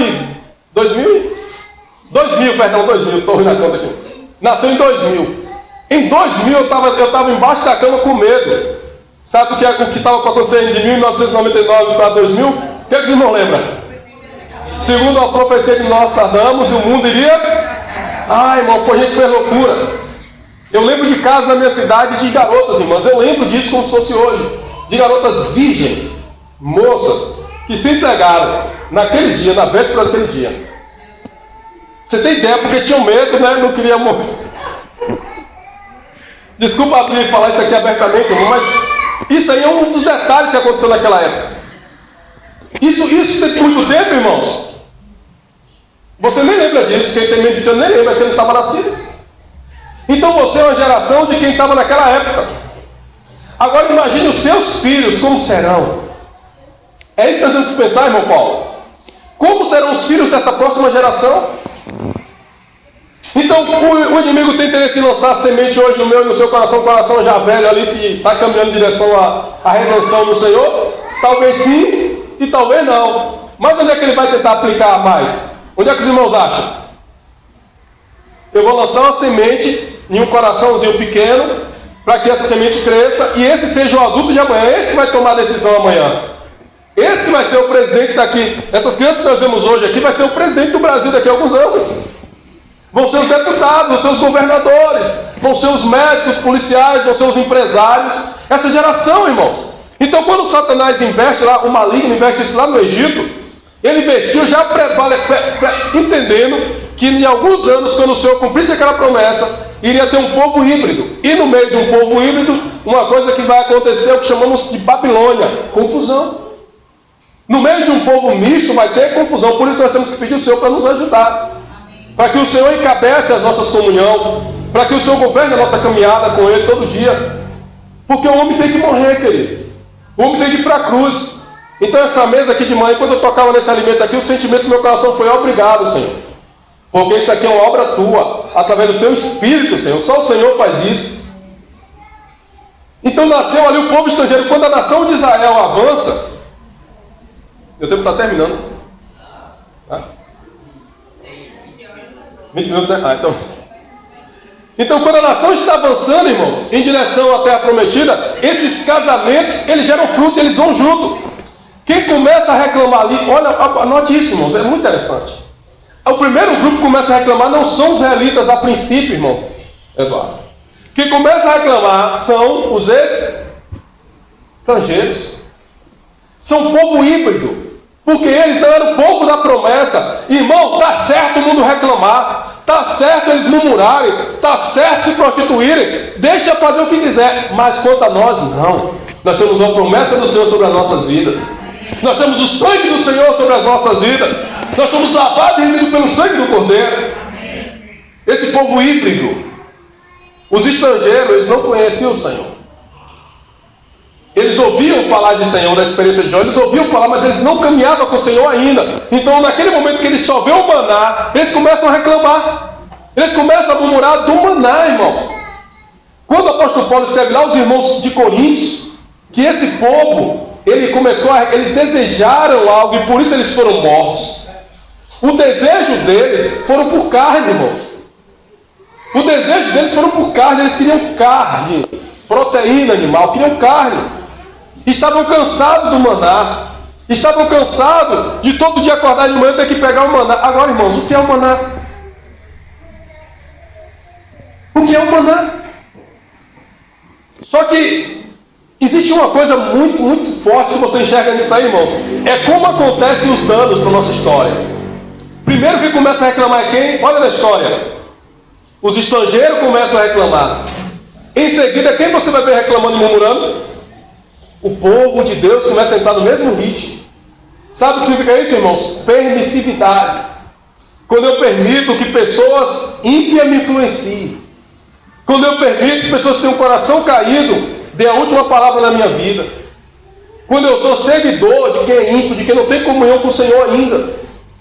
Speaker 1: estou ruim na conta aqui. Nasceu em 2000. Em 2000 eu estava embaixo da cama com medo. Sabe o que estava para acontecer de 1999 para 2000? O que os irmãos lembram? Segundo a profecia de Nostradamus, o mundo iria... irmão, a gente fez loucura. Eu lembro de casos na minha cidade de garotas, irmãs. Eu lembro disso como se fosse hoje. De garotas virgens, moças, que se entregaram naquele dia, na véspera daquele dia. Você tem ideia, porque tinham medo, né? Não queria morrer. Desculpa abrir e falar isso aqui abertamente, irmão, mas isso aí é um dos detalhes que aconteceu naquela época. Isso tem muito tempo, irmãos. Você nem lembra disso. Quem tem medo de Deus nem lembra, que ele não estava nascido. Então você é uma geração de quem estava naquela época. Agora imagine os seus filhos como serão. É isso que nós temos que pensar, irmão Paulo. Como serão os filhos dessa próxima geração? Então o inimigo tem interesse em lançar a semente hoje no meu e no seu coração já velho ali, que está caminhando em direção à redenção do Senhor. Talvez sim e talvez não. Mas onde é que ele vai tentar aplicar mais? Onde é que os irmãos acham? Eu vou lançar uma semente em um coraçãozinho pequeno, para que essa semente cresça, e esse seja o adulto de amanhã, esse que vai tomar a decisão amanhã. Esse que vai ser o presidente daqui. Essas crianças que nós vemos hoje aqui, vai ser o presidente do Brasil daqui a alguns anos. Vão ser os deputados, vão ser os governadores, vão ser os médicos, policiais, vão ser os empresários. Essa geração, irmãos. Então quando Satanás investe lá, o maligno investe isso lá no Egito, ele investiu já entendendo que em alguns anos, quando o Senhor cumprisse aquela promessa, iria ter um povo híbrido. E no meio de um povo híbrido, uma coisa que vai acontecer é o que chamamos de Babilônia, confusão. No meio de um povo misto vai ter confusão. Por isso nós temos que pedir o Senhor para nos ajudar, para que o Senhor encabece as nossas comunhões, para que o Senhor governe a nossa caminhada com Ele todo dia. Porque o homem tem que morrer, querido. O homem tem que ir para a cruz. Então essa mesa aqui de manhã, quando eu tocava nesse alimento aqui, o sentimento do meu coração foi: obrigado, Senhor. Porque isso aqui é uma obra tua, através do teu Espírito, Senhor. Só o Senhor faz isso. Então nasceu ali o povo estrangeiro. Quando a nação de Israel avança... Meu tempo está terminando. 20 minutos, né? Então quando a nação está avançando, irmãos, em direção à terra prometida, esses casamentos, eles geram fruto, eles vão junto. Quem começa a reclamar ali, olha, anote isso, irmãos, é muito interessante. O primeiro grupo que começa a reclamar não são os israelitas a princípio, irmão Eduardo. Quem começa a reclamar são os estrangeiros. São um povo híbrido. Porque eles não eram o povo da promessa. Irmão, está certo o mundo reclamar. Está certo eles murmurarem, está certo se prostituírem, deixa fazer o que quiser, mas quanto a nós, não. Nós temos uma promessa do Senhor sobre as nossas vidas. Nós temos o sangue do Senhor sobre as nossas vidas. Nós somos lavados e remidos pelo sangue do Cordeiro. Esse povo híbrido, os estrangeiros, eles não conheciam o Senhor. Eles ouviam falar de Senhor, da experiência de Jó, eles ouviam falar, mas eles não caminhavam com o Senhor ainda. Então, naquele momento que eles só vêem o maná, eles começam a reclamar. Eles começam a murmurar do maná, irmãos. Quando o apóstolo Paulo escreve lá aos irmãos de Coríntios, que esse povo, eles desejaram algo e por isso eles foram mortos. O desejo deles foram por carne, irmãos. O desejo deles foram por carne, eles queriam carne, proteína animal, queriam carne. Estavam cansados do maná. Estavam cansados de todo dia acordar de manhã e ter que pegar o maná. Agora, irmãos, o que é o maná? O que é o maná? Só que existe uma coisa muito, muito forte que você enxerga nisso aí, irmãos. É como acontecem os danos na nossa história. Primeiro que começa a reclamar é quem? Olha na história. Os estrangeiros começam a reclamar. Em seguida, quem você vai ver reclamando e murmurando? O povo de Deus começa a entrar no mesmo ritmo. Sabe o que significa isso, irmãos? Permissividade. Quando eu permito que pessoas ímpias me influenciem. Quando eu permito que pessoas que têm um coração caído dê a última palavra na minha vida. Quando eu sou seguidor de quem é ímpio, de quem não tem comunhão com o Senhor ainda.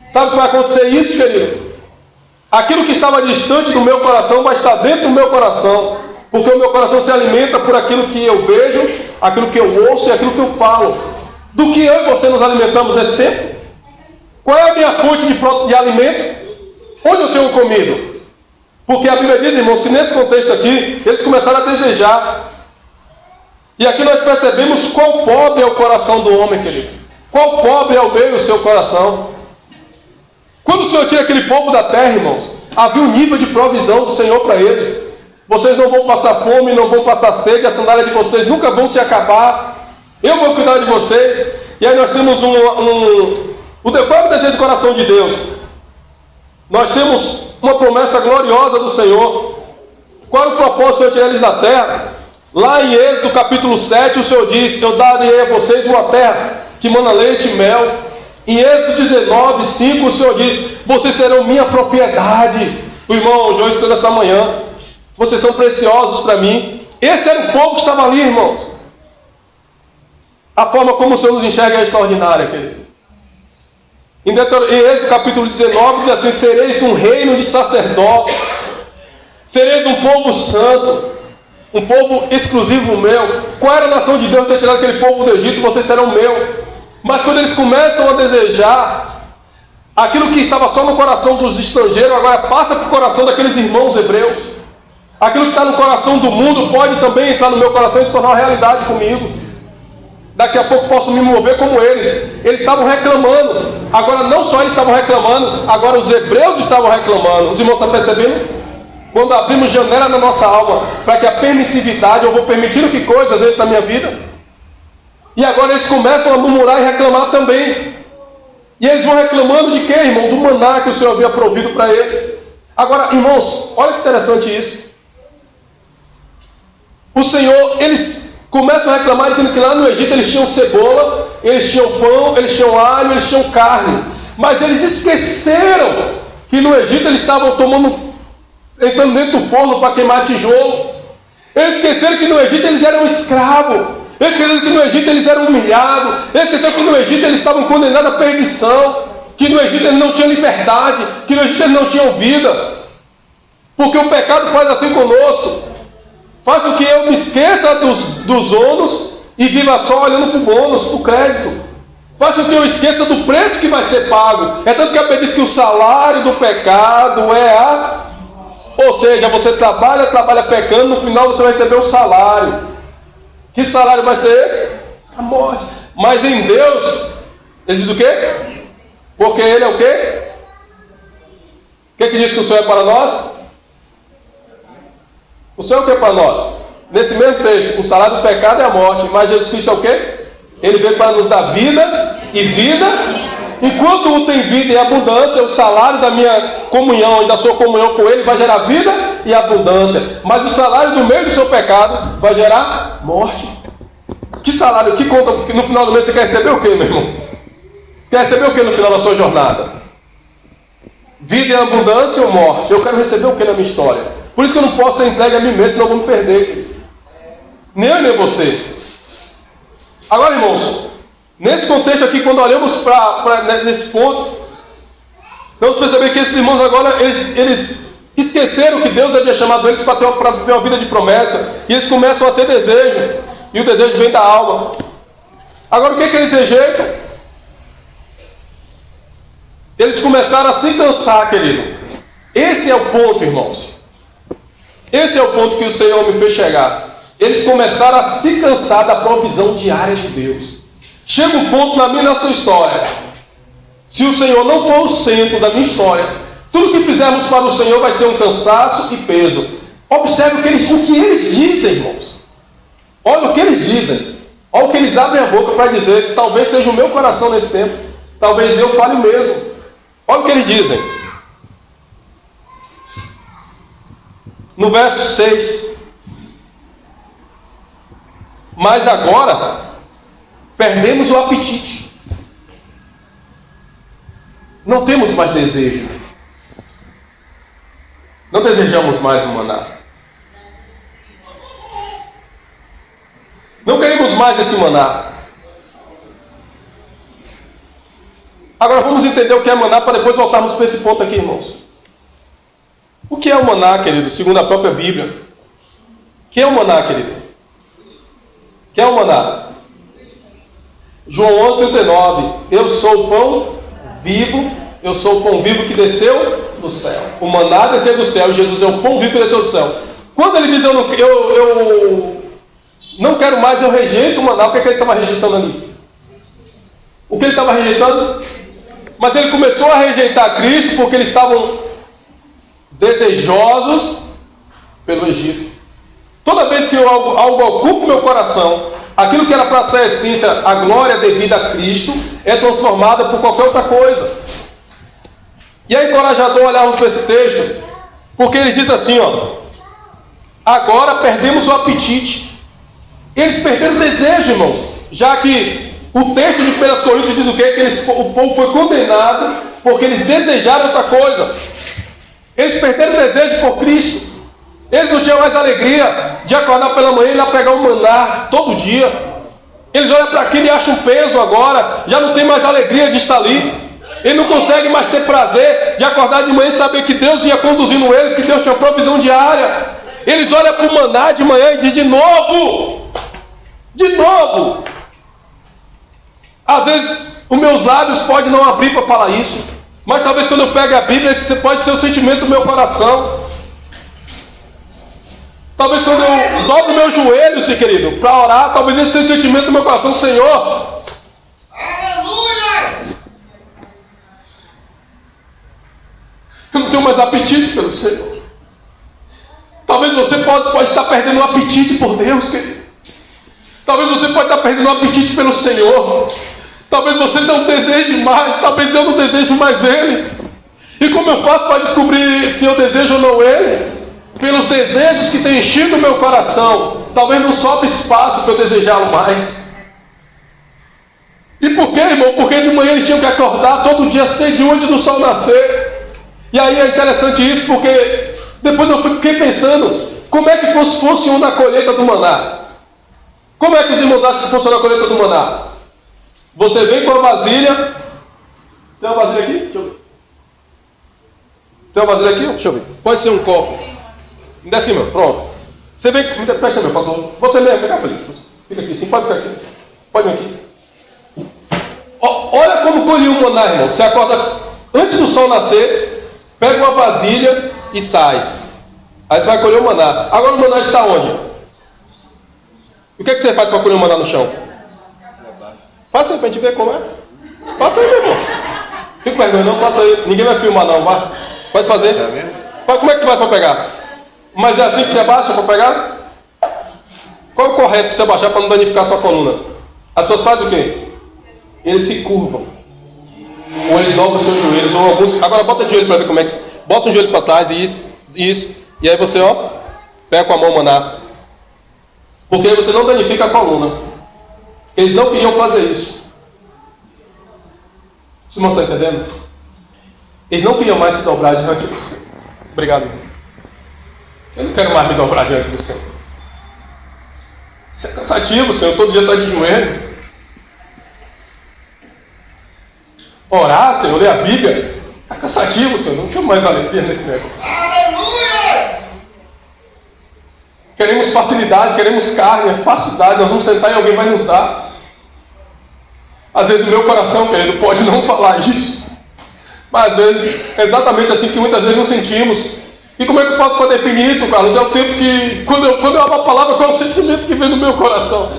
Speaker 1: Sabe o que vai acontecer isso, querido? Aquilo que estava distante do meu coração vai estar dentro do meu coração. Porque o meu coração se alimenta por aquilo que eu vejo, aquilo que eu ouço e aquilo que eu falo. Do que eu e você nos alimentamos nesse tempo? Qual é a minha fonte de alimento? Onde eu tenho comido? Porque a Bíblia diz, irmãos, que nesse contexto aqui, eles começaram a desejar. E aqui nós percebemos qual pobre é o coração do homem, querido. Qual pobre é o meio do seu coração. Quando o Senhor tira aquele povo da terra, irmãos, havia um nível de provisão do Senhor para eles. Vocês não vão passar fome, não vão passar sede, a sandália de vocês nunca vão se acabar. Eu vou cuidar de vocês. E aí nós temos o próprio desejo do coração de Deus. Nós temos uma promessa gloriosa do Senhor. Qual é o propósito do Senhor tirar eles da terra? Lá em Êxodo capítulo 7, o Senhor diz: eu darei a vocês uma terra que mana leite e mel. Em Êxodo 19, 5, o Senhor diz: vocês serão minha propriedade. O irmão João estudou essa manhã. Vocês são preciosos para mim. Esse era o povo que estava ali, irmãos. A forma como o Senhor nos enxerga é extraordinária, querido. Em Êxodo capítulo 19 diz assim: sereis um reino de sacerdotes, sereis um povo santo, um povo exclusivo meu. Qual era a nação de Deus ter tirado aquele povo do Egito? Vocês serão meu. Mas quando eles começam a desejar aquilo que estava só no coração dos estrangeiros, agora passa para o coração daqueles irmãos hebreus. Aquilo que está no coração do mundo pode também entrar no meu coração e se tornar uma realidade comigo. Daqui a pouco posso me mover como eles. Eles estavam reclamando. Agora não só eles estavam reclamando, agora os hebreus estavam reclamando. Os irmãos estão percebendo? Quando abrimos janela na nossa alma para que a permissividade, eu vou permitindo que coisas entrem na minha vida. E agora eles começam a murmurar e reclamar também. E eles vão reclamando de quê, irmão? Do maná que o Senhor havia provido para eles. Agora, irmãos, olha que interessante isso. O Senhor, eles começam a reclamar dizendo que lá no Egito eles tinham cebola, eles tinham pão, eles tinham alho, eles tinham carne. Mas eles esqueceram que no Egito eles estavam entrando dentro do forno para queimar tijolo. Eles esqueceram que no Egito eles eram escravos. Eles esqueceram que no Egito eles eram humilhados. Eles esqueceram que no Egito eles estavam condenados à perdição. Que no Egito eles não tinham liberdade. Que no Egito eles não tinham vida. Porque o pecado faz assim conosco. Faz com que eu me esqueça dos ônus e viva só olhando para o bônus, para o crédito. Faz com que eu esqueça do preço que vai ser pago. É tanto que a Bíblia diz que o salário do pecado é a... Ou seja, você trabalha pecando, no final você vai receber o salário. Que salário vai ser esse? A morte. Mas em Deus, ele diz o quê? Porque ele é o quê? O que diz que o Senhor é para nós? O Senhor é o que para nós? Nesse mesmo texto, o salário do pecado é a morte, mas Jesus Cristo é o quê? Ele veio para nos dar vida e vida Enquanto um tem vida e abundância, o salário da minha comunhão e da sua comunhão com Ele vai gerar vida e abundância. Mas o salário do meio do seu pecado vai gerar morte. Que salário, que conta, no final do mês você quer receber o quê, meu irmão? Você quer receber o quê no final da sua jornada? Vida em abundância ou morte? Eu quero receber o quê na minha história? Por isso que eu não posso ser entregue a mim mesmo, senão eu vou me perder. Nem eu, nem você. Agora, irmãos, nesse contexto aqui, quando olhamos nesse ponto, vamos perceber que esses irmãos agora, eles esqueceram que Deus havia chamado eles para viver uma vida de promessa, e eles começam a ter desejo, e o desejo vem da alma. Agora, o que eles rejeitam? Eles começaram a se cansar, querido. Esse é o ponto, irmãos. Esse é o ponto que o Senhor me fez chegar. Eles começaram a se cansar da provisão diária de Deus. Chega um ponto na minha e na sua história. Se o Senhor não for o centro da minha história, tudo que fizermos para o Senhor vai ser um cansaço e peso. Observe o que eles dizem, irmãos. Olha o que eles dizem. Olha o que eles abrem a boca para dizer que talvez seja o meu coração nesse tempo. Talvez eu fale o mesmo. Olha o que eles dizem. No verso 6. Mas agora perdemos o apetite. Não temos mais desejo. Não desejamos mais o maná. Não queremos mais esse maná. Agora vamos entender o que é maná para depois voltarmos para esse ponto aqui, irmãos. O que é o maná, querido? Segundo a própria Bíblia. O que é o maná, querido? O que é o maná? João 11:39. Eu sou o pão vivo. Eu sou o pão vivo que desceu do céu. O maná desceu do céu. E Jesus é o pão vivo que desceu do céu. Quando ele diz eu não quero mais, eu rejeito o maná. O que é que ele estava rejeitando ali? O que ele estava rejeitando? Mas ele começou a rejeitar Cristo porque eles estavam desejosos pelo Egito. Toda vez que algo ocupa o meu coração, aquilo que era para ser a essência, a glória devida a Cristo, é transformada por qualquer outra coisa. E é encorajador olharmos para esse texto, porque ele diz assim, agora perdemos o apetite. Eles perderam o desejo, irmãos, já que o texto de 1 Coríntios diz o quê? Que o povo foi condenado porque eles desejaram outra coisa. Eles perderam o desejo por Cristo. Eles não tinham mais alegria de acordar pela manhã e ir lá pegar um maná todo dia. Eles olham para aquilo e acham um peso agora. Já não tem mais alegria de estar ali. Eles não conseguem mais ter prazer de acordar de manhã e saber que Deus ia conduzindo eles, que Deus tinha provisão diária. Eles olham para o maná de manhã e dizem de novo. De novo. Às vezes os meus lábios podem não abrir para falar isso, mas talvez quando eu pego a Bíblia, esse pode ser o sentimento do meu coração. Talvez quando eu dobro meu joelho, se querido, para orar, talvez esse seja o sentimento do meu coração. Senhor, aleluia! Eu não tenho mais apetite pelo Senhor. Talvez você pode estar perdendo o apetite por Deus, querido. Talvez você pode estar perdendo o apetite pelo Senhor. Talvez você não deseje mais, talvez eu não deseje mais Ele. E como eu faço para descobrir se eu desejo ou não Ele? Pelos desejos que tem enchido o meu coração. Talvez não sobre espaço para eu desejá-lo mais. E por quê, irmão? Porque de manhã eles tinham que acordar todo dia cedinho antes do sol nascer. E aí é interessante isso, porque depois eu fiquei pensando, como é que funciona a colheita do maná? Como é que os irmãos acham que funciona a colheita do maná? Você vem com a vasilha. Tem uma vasilha aqui? Deixa eu ver. Tem uma vasilha aqui? Deixa eu ver. Pode ser um copo. Me desce aqui, meu. Pronto. Você vem. Presta, meu, pastor. Você mesmo, fica feliz. Fica aqui, sim. Pode ficar aqui. Pode vir aqui. Olha como colhe o maná, irmão. Você acorda antes do sol nascer, pega uma vasilha e sai. Aí você vai colher o maná. Agora o maná está onde? O que é que você faz para colher o maná no chão? Passa aí para a gente ver como é. Passa aí, meu irmão. Fica com vergonha, não. Passa aí. Ninguém vai filmar, não. Vai. Pode fazer. Como é que você faz para pegar? Mas é assim que você abaixa para pegar? Qual é o correto para você abaixar para não danificar a sua coluna? As pessoas fazem o quê? Eles se curvam. ou eles dobram os seus joelhos, ou alguns... Agora bota o joelho para ver como é que... Bota o joelho para trás, isso. E aí você, pega com a mão maná. Porque aí você não danifica a coluna. Eles não queriam fazer isso. Os irmãos estão entendendo? Eles não queriam mais se dobrar diante do Senhor. Obrigado. Eu não quero mais me dobrar diante do Senhor. Isso é cansativo, Senhor. Todo dia está de joelho. Orar, Senhor, ler a Bíblia. Está cansativo, Senhor. Não tenho mais alegria nesse negócio.
Speaker 2: Aleluia!
Speaker 1: Queremos facilidade, queremos carne, facilidade. Nós vamos sentar e alguém vai nos dar. Às vezes o meu coração, querido, pode não falar isso. Mas às vezes é exatamente assim que muitas vezes nos sentimos. E como é que eu faço para definir isso, Carlos? É o tempo que, quando eu abro a palavra, qual é o sentimento que vem no meu coração?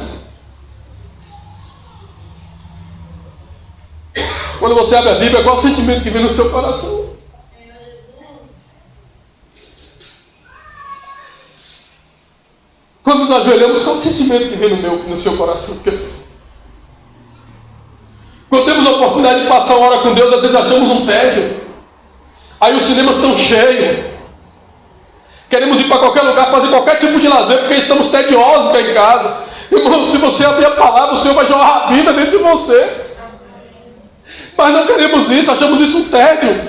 Speaker 1: Quando você abre a Bíblia, qual é o sentimento que vem no seu coração? Quando nos ajoelhamos, qual é o sentimento que vem no seu coração? Quando temos a oportunidade de passar uma hora com Deus, às vezes achamos um tédio. Aí os cinemas estão cheios. Queremos ir para qualquer lugar, fazer qualquer tipo de lazer, porque estamos tediosos cá em casa. Irmão, se você abrir a palavra, o Senhor vai jorrar a vida dentro de você. Mas não queremos isso, achamos isso um tédio.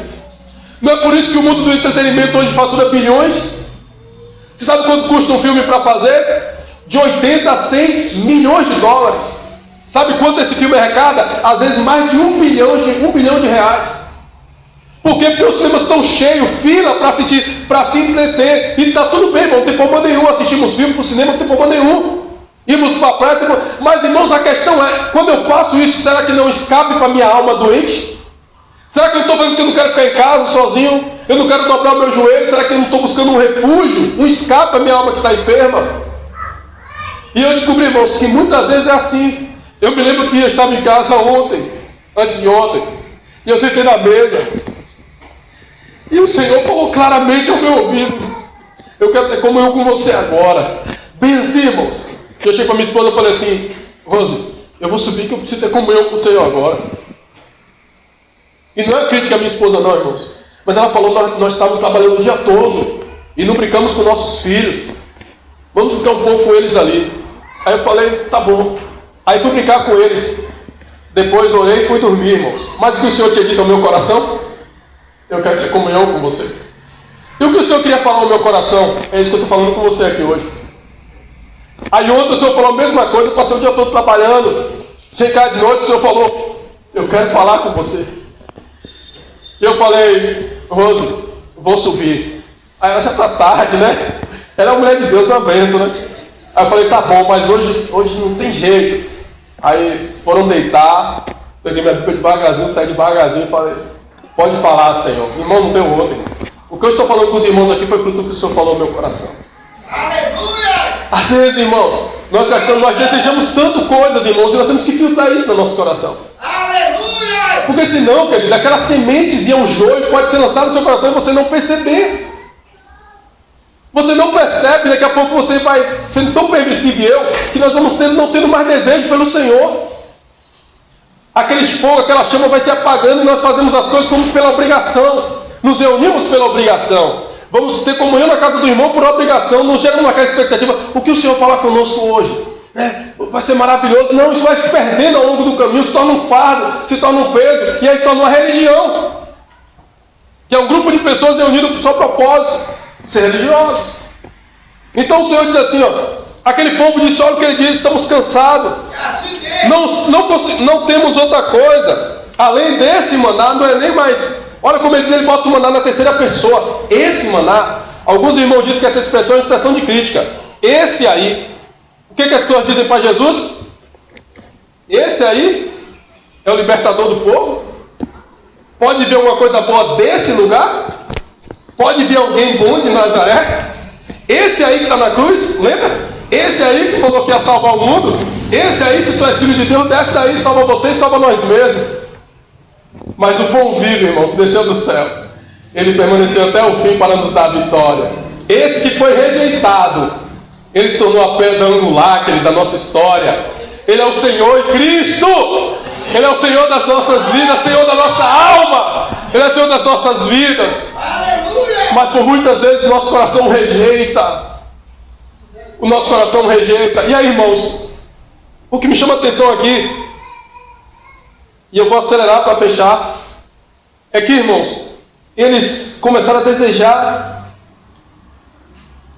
Speaker 1: Não é por isso que o mundo do entretenimento hoje fatura bilhões. Você sabe quanto custa um filme para fazer? De 80 a 100 milhões de dólares. Sabe quanto esse filme arrecada? Às vezes mais de 1 bilhão de reais. Por quê? Porque os cinemas estão cheios, fila para assistir, para se entreter. E está tudo bem, irmão, não tem problema nenhum. Assistimos filme para o cinema, não tem problema nenhum. Irmos para a praia, mas irmãos, a questão é, quando eu faço isso, será que não escape para a minha alma doente? Será que eu estou fazendo que eu não quero ficar em casa sozinho? Eu não quero dobrar o meu joelho? Será que eu não estou buscando um refúgio, um escape para a minha alma que está enferma? E eu descobri, irmãos, que muitas vezes é assim. Eu me lembro que eu estava em casa antes de ontem, e eu sentei na mesa, e o Senhor falou claramente ao meu ouvido: eu quero ter comunhão com você agora. Bem assim, irmãos. Eu cheguei para minha esposa e falei assim: Rose, eu vou subir que eu preciso ter comunhão com o Senhor agora. E não é crítica à minha esposa não, irmãos. Mas ela falou: nós estávamos trabalhando o dia todo e não brincamos com nossos filhos. Vamos ficar um pouco com eles ali. Aí eu falei: tá bom. Aí fui brincar com eles. Depois orei e fui dormir, irmãos. Mas o que o Senhor tinha dito ao meu coração? Eu quero ter comunhão com você. E o que o Senhor queria falar ao meu coração? É isso que eu estou falando com você aqui hoje. Aí ontem o Senhor falou a mesma coisa, eu passei o dia todo trabalhando. Chegar de noite, o Senhor falou: eu quero falar com você. E eu falei: Rose, vou subir. Aí ela já está tarde, né? Ela é uma mulher de Deus, uma bênção, né? Aí eu falei: tá bom, mas hoje não tem jeito. Aí foram deitar, peguei minha Bíblia devagarzinho, saí devagarzinho e falei: pode falar, Senhor. Irmão, não deu outro. O que eu estou falando com os irmãos aqui foi fruto do que o Senhor falou no meu coração.
Speaker 2: Aleluia!
Speaker 1: Às vezes, irmãos, nós desejamos tanto coisas, irmãos, e nós temos que filtrar isso no nosso coração.
Speaker 2: Aleluia!
Speaker 1: Porque senão, querido, aquela sementezinha, um joio, pode ser lançado no seu coração e você não perceber. Você não percebe, daqui a pouco você vai sendo tão permissivo e eu, que nós vamos não tendo mais desejo pelo Senhor. Aquele fogo, aquela chama vai se apagando e nós fazemos as coisas como pela obrigação. Nos reunimos pela obrigação. Vamos ter comunhão na casa do irmão por obrigação. Não gera uma expectativa. O que o Senhor fala conosco hoje? Vai ser maravilhoso. Não, isso vai se perdendo ao longo do caminho. Se torna um fardo, se torna um peso. E aí se torna uma religião. Que é um grupo de pessoas reunidas com o seu propósito. Ser religiosos. Então o Senhor diz assim, aquele povo disse: olha o que ele diz, estamos cansados. Não temos outra coisa. Além desse maná, não é nem mais. Olha como ele diz, ele bota o maná na terceira pessoa. Esse maná, alguns irmãos dizem que essa expressão é uma expressão de crítica. Esse aí, o que as pessoas dizem para Jesus? Esse aí é o libertador do povo? Pode vir alguma coisa boa desse lugar? Pode vir alguém bom de Nazaré? Esse aí que está na cruz, lembra? Esse aí que falou que ia salvar o mundo? Esse aí, se tu és filho de Deus, desce daí, salva você e salva nós mesmos. Mas o pão vivo, irmãos, desceu do céu. Ele permaneceu até o fim para nos dar a vitória. Esse que foi rejeitado, ele se tornou a pedra angular, querido, da nossa história. Ele é o Senhor e Cristo. Ele é o Senhor das nossas vidas, Senhor da nossa alma. Ele é Senhor das nossas vidas. Mas por muitas vezes o nosso coração rejeita. O nosso coração rejeita. E aí, irmãos, o que me chama a atenção aqui, e eu vou acelerar para fechar, é que, irmãos, eles começaram a desejar.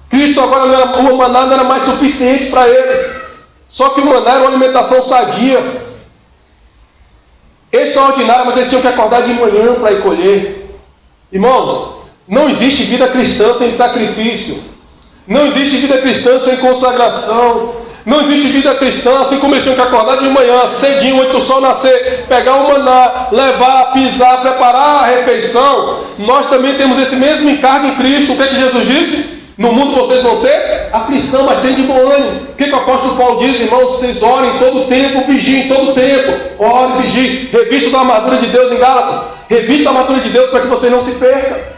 Speaker 1: Cristo agora o maná não era mais suficiente para eles. Só que o maná era uma alimentação sadia, extraordinária, mas eles tinham que acordar de manhã para ir colher. Irmãos, não existe vida cristã sem sacrifício. Não existe vida cristã sem consagração. Não existe vida cristã assim como eles tinham que acordar de manhã, cedinho, antes do sol nascer, pegar o maná, levar, pisar, preparar a refeição. Nós também temos esse mesmo encargo em Cristo. O que é que Jesus disse? No mundo vocês vão ter aflição, mas tem de bom ânimo. O que o apóstolo Paulo diz, irmãos? Vocês orem todo o tempo, vigiem todo o tempo. Ore, vigiem. Revista da armadura de Deus em Gálatas. Revista a armadura de Deus para que você não se perca.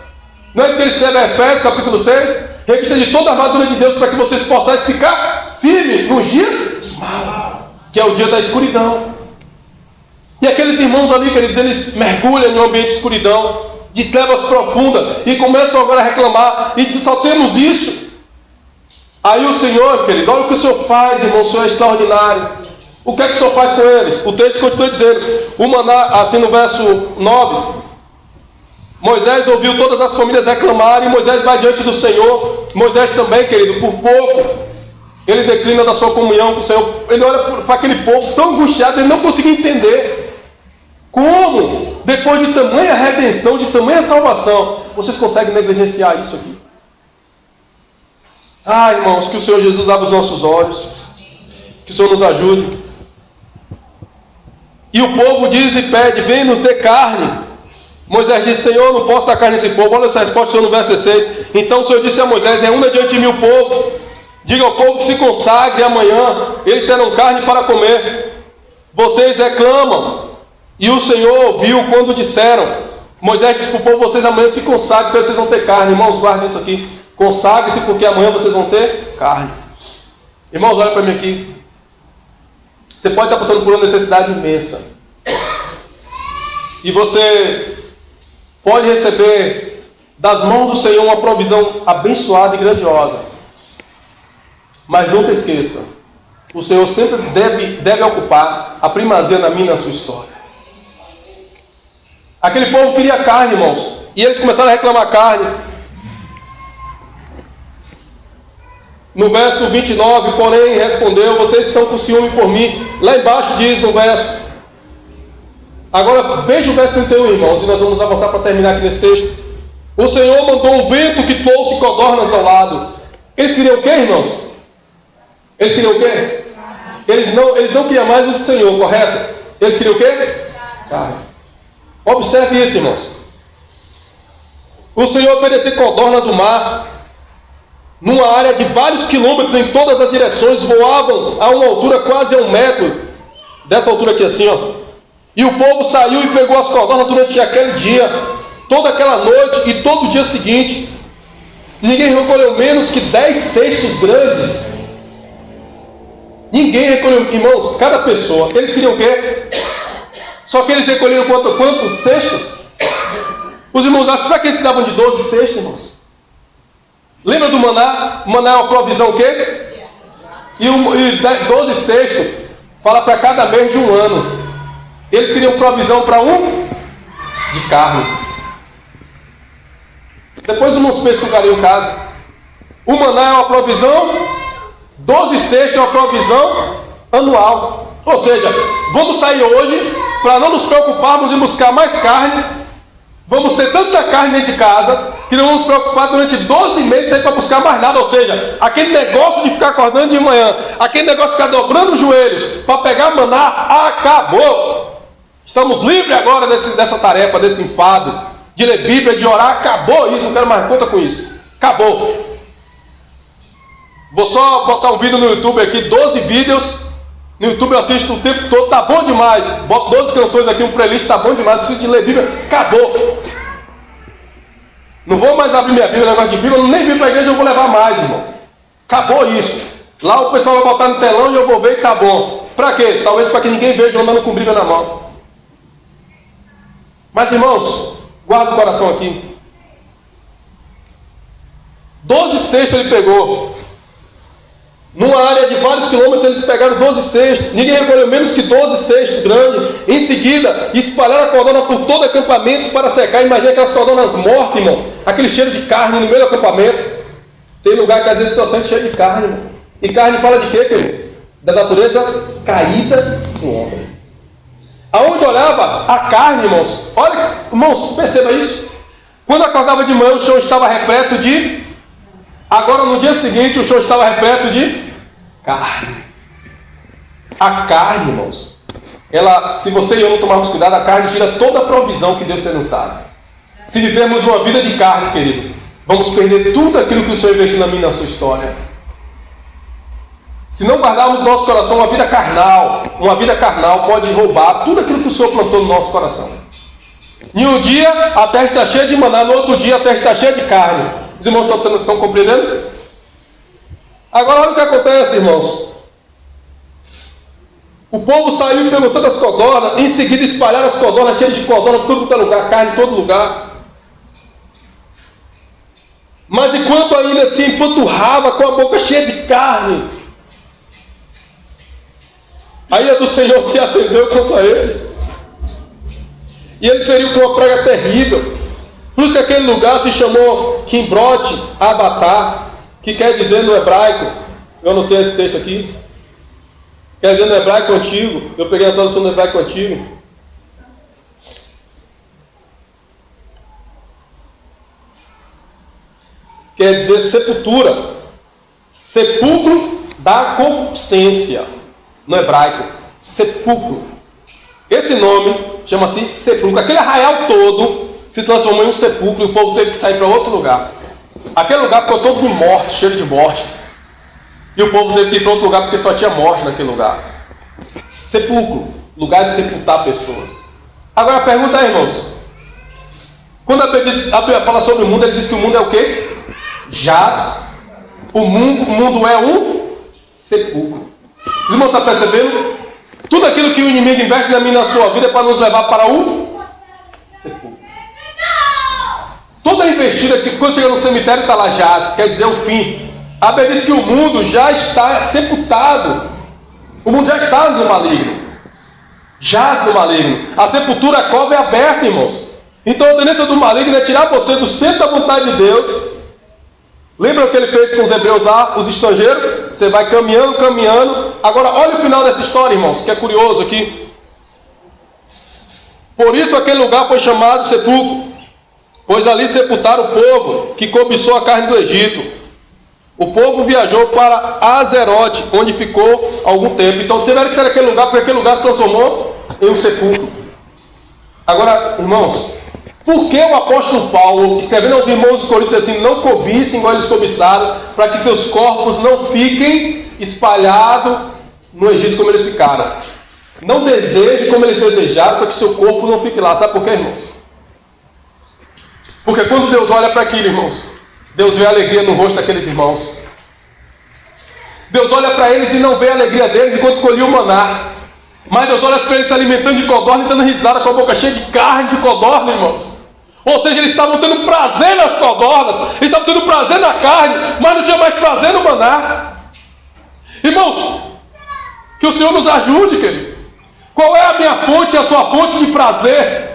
Speaker 1: Não é isso que ele escreve em Efésios, capítulo 6? Revista de toda a armadura de Deus para que vocês possam ficar firmes nos dias maus, que é o dia da escuridão. E aqueles irmãos ali, queridos, eles mergulham em um ambiente de escuridão, de trevas profundas, e começam agora a reclamar, e dizem, só temos isso. Aí o Senhor, querido, olha o que o Senhor faz, irmão, o Senhor é extraordinário. O que é que o Senhor faz com eles? O texto continua dizendo, o maná, assim no verso 9, Moisés ouviu todas as famílias reclamarem, e Moisés vai diante do Senhor. Moisés também, querido, por pouco, ele declina da sua comunhão com o Senhor. Ele olha para aquele povo tão angustiado, ele não conseguia entender. Como, depois de tamanha redenção, de tamanha salvação, vocês conseguem negligenciar isso aqui? Ah, irmãos, que o Senhor Jesus abra os nossos olhos, que o Senhor nos ajude. E o povo diz e pede, vem nos dê carne. Moisés disse, Senhor, não posso dar carne nesse povo. Olha essa resposta do Senhor no verso 16. Então o Senhor disse a Moisés, reúna diante de mim o povo, diga ao povo que se consagre amanhã, eles terão carne para comer. Vocês reclamam. E o Senhor ouviu quando disseram, Moisés disse para o povo, vocês amanhã se consagrem, porque vocês vão ter carne. Irmãos, guardem isso aqui. Consagre-se, porque amanhã vocês vão ter carne. Irmãos, olha para mim aqui. Você pode estar passando por uma necessidade imensa. E você pode receber das mãos do Senhor uma provisão abençoada e grandiosa. Mas nunca esqueça, o Senhor sempre deve ocupar a primazia na minha e na sua história. Aquele povo queria carne, irmãos, e eles começaram a reclamar carne. No verso 29, porém, respondeu, vocês estão com ciúme por mim. Lá embaixo diz no verso. Agora veja o verso 31, irmãos, e nós vamos avançar para terminar aqui nesse texto. O Senhor mandou um vento que trouxe codornas ao lado. Eles queriam o quê, irmãos? Eles queriam o quê? Eles não queriam mais o do Senhor, correto? Eles queriam o quê? Carne. Observe isso, irmãos. O Senhor ofereceu codorna do mar, numa área de vários quilômetros em todas as direções, voavam a uma altura quase a 1 metro, dessa altura aqui assim, ó. E o povo saiu e pegou as codornas durante aquele dia, toda aquela noite e todo o dia seguinte. Ninguém recolheu menos que 10 cestos grandes. Ninguém recolheu, irmãos, cada pessoa. Eles queriam o quê? Só que eles recolheram quanto cestos? Os irmãos acham, para que eles precisavam de 12 cestos, irmãos? Lembra do maná? O maná é uma provisão o quê? E 12 cestos fala para cada mês de um ano. Eles queriam provisão para um de carne. Depois os irmãos pescariam em casa. O maná é uma provisão, 12 cestos é uma provisão anual. Ou seja, vamos sair hoje para não nos preocuparmos em buscar mais carne. Vamos ter tanta carne dentro de casa que não vamos nos preocupar durante 12 meses sem para buscar mais nada. Ou seja, aquele negócio de ficar acordando de manhã, aquele negócio de ficar dobrando os joelhos para pegar maná, acabou. Estamos livres agora dessa tarefa, desse enfado de ler Bíblia, de orar. Acabou isso, não quero mais conta com isso. Acabou. Vou só botar um vídeo no YouTube aqui, 12 vídeos. No YouTube eu assisto o tempo todo, tá bom demais. Boto 12 canções aqui, um playlist, tá bom demais. Preciso de ler Bíblia, acabou. Não vou mais abrir minha Bíblia, negócio de Bíblia, nem vim para a igreja, eu vou levar mais, irmão. Acabou isso. Lá o pessoal vai botar no telão e eu vou ver que tá bom. Para quê? Talvez para que ninguém veja eu andando com Bíblia na mão. Mas irmãos, Guarda o coração aqui. 12 cestos ele pegou. Numa área de vários quilômetros, eles pegaram 12 cestos. Ninguém recolheu menos que 12 cestos grandes. Em seguida, espalharam a codorna por todo o acampamento para secar. Imagina aquelas codornas mortas, irmão. Aquele cheiro de carne no meio do acampamento. Tem lugar que às vezes só sente cheiro de carne, irmão. E carne fala de quê, querido? Da natureza caída do homem. Aonde olhava a carne, irmãos. Olha, irmãos, perceba isso. Quando acordava de manhã, o chão estava repleto de... Agora, no dia seguinte, o chão estava repleto de carne. A carne, irmãos, ela, se você e eu não tomarmos cuidado, a carne tira toda a provisão que Deus tem nos dado. Se vivermos uma vida de carne, querido, vamos perder tudo aquilo que o Senhor investiu na minha e na sua história. Se não guardarmos no nosso coração uma vida carnal pode roubar tudo aquilo que o Senhor plantou no nosso coração. Em um dia, a terra está cheia de maná, no outro dia, a terra está cheia de carne. Os irmãos estão compreendendo? Agora, olha o que acontece, irmãos. O povo saiu e pegou todas as codornas, em seguida espalharam as codornas, cheias de codorna por todo lugar, carne em todo lugar. Mas enquanto ainda se empanturrava com a boca cheia de carne, a ira do Senhor se acendeu contra eles. E eles feriu com uma praga terrível. Por isso que aquele lugar se chamou Quimbrote Abatá, que quer dizer no hebraico, eu não tenho esse texto aqui, quer dizer no hebraico antigo, eu peguei a tradução do hebraico antigo. Quer dizer sepultura, sepulcro da concupiscência, no hebraico, sepulcro. Esse nome chama-se sepulcro. Aquele arraial todo se transformou em um sepulcro e o povo teve que sair para outro lugar. Aquele lugar ficou todo de morte, cheio de morte. E o povo teve que ir para outro lugar porque só tinha morte naquele lugar. Sepulcro, lugar de sepultar pessoas. Agora a pergunta é, irmãos, quando a Bíblia fala sobre o mundo, ele diz que o mundo é o quê? Jaz. O mundo é um sepulcro. Os irmãos estão percebendo? Tudo aquilo que o inimigo investe na minha e na sua vida é para nos levar para o sepulcro. Toda investida que quando chega no cemitério está lá jaz, quer dizer o fim. A Bíblia diz que o mundo já está sepultado. O mundo já está no maligno. Jaz no maligno. A sepultura, a cova é aberta, irmãos. Então a tendência do maligno é tirar você do centro da vontade de Deus. Lembra o que ele fez com os hebreus lá, os estrangeiros? Você vai caminhando, caminhando. Agora olha o final dessa história, irmãos, que é curioso aqui. Por isso aquele lugar foi chamado sepulcro, pois ali sepultaram o povo que cobiçou a carne do Egito. O povo viajou para Azerote, onde ficou algum tempo. Então tiveram que sair daquele lugar, porque aquele lugar se transformou em um sepulcro. Agora, irmãos, por que o apóstolo Paulo, escrevendo aos irmãos de Coríntios assim, não cobicem igual eles cobiçaram, para que seus corpos não fiquem espalhados no Egito como eles ficaram? Não deseje como eles desejaram, para que seu corpo não fique lá. Sabe por quê, irmãos? Porque quando Deus olha para aquilo, irmãos, Deus vê a alegria no rosto daqueles irmãos. Deus olha para eles e não vê a alegria deles enquanto colhia o maná. Mas Deus olha para eles se alimentando de codorna e dando risada com a boca cheia de carne de codorna, irmãos. Ou seja, eles estavam tendo prazer nas codornas, eles estavam tendo prazer na carne, mas não tinha mais prazer no maná. Irmãos, que o Senhor nos ajude, querido. Qual é a minha fonte e a sua fonte de prazer?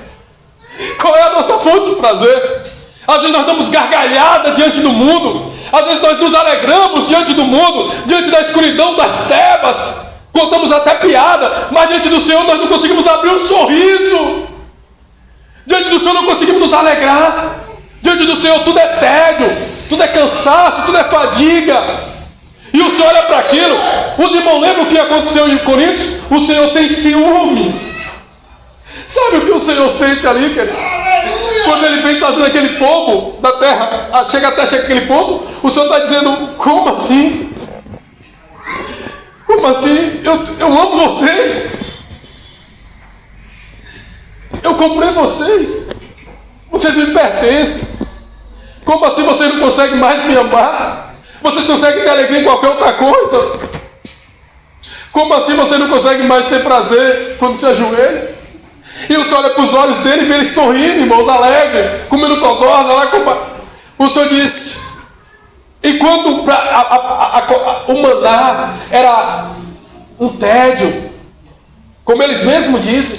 Speaker 1: Qual é a nossa fonte de prazer? Às vezes nós damos gargalhada diante do mundo, às vezes nós nos alegramos diante do mundo, diante da escuridão das trevas, contamos até piada, mas diante do Senhor nós não conseguimos abrir um sorriso, diante do Senhor não conseguimos nos alegrar, diante do Senhor tudo é tédio, tudo é cansaço, tudo é fadiga, e o Senhor olha para aquilo. Os irmãos lembram o que aconteceu em Coríntios? O Senhor tem ciúme. Sabe o que o Senhor sente ali, querido? Quando Ele vem trazendo aquele povo da terra, chega aquele ponto, o Senhor está dizendo, como assim? Como assim? Eu amo vocês. Eu comprei vocês. Vocês me pertencem. Como assim vocês não conseguem mais me amar? Vocês conseguem ter alegria em qualquer outra coisa? Como assim vocês não conseguem mais ter prazer quando se ajoelha? E o Senhor olha para os olhos dele e vê ele sorrindo, irmãos, alegre, comendo codorna lá com... O Senhor disse, enquanto o maná era um tédio, como eles mesmos dizem,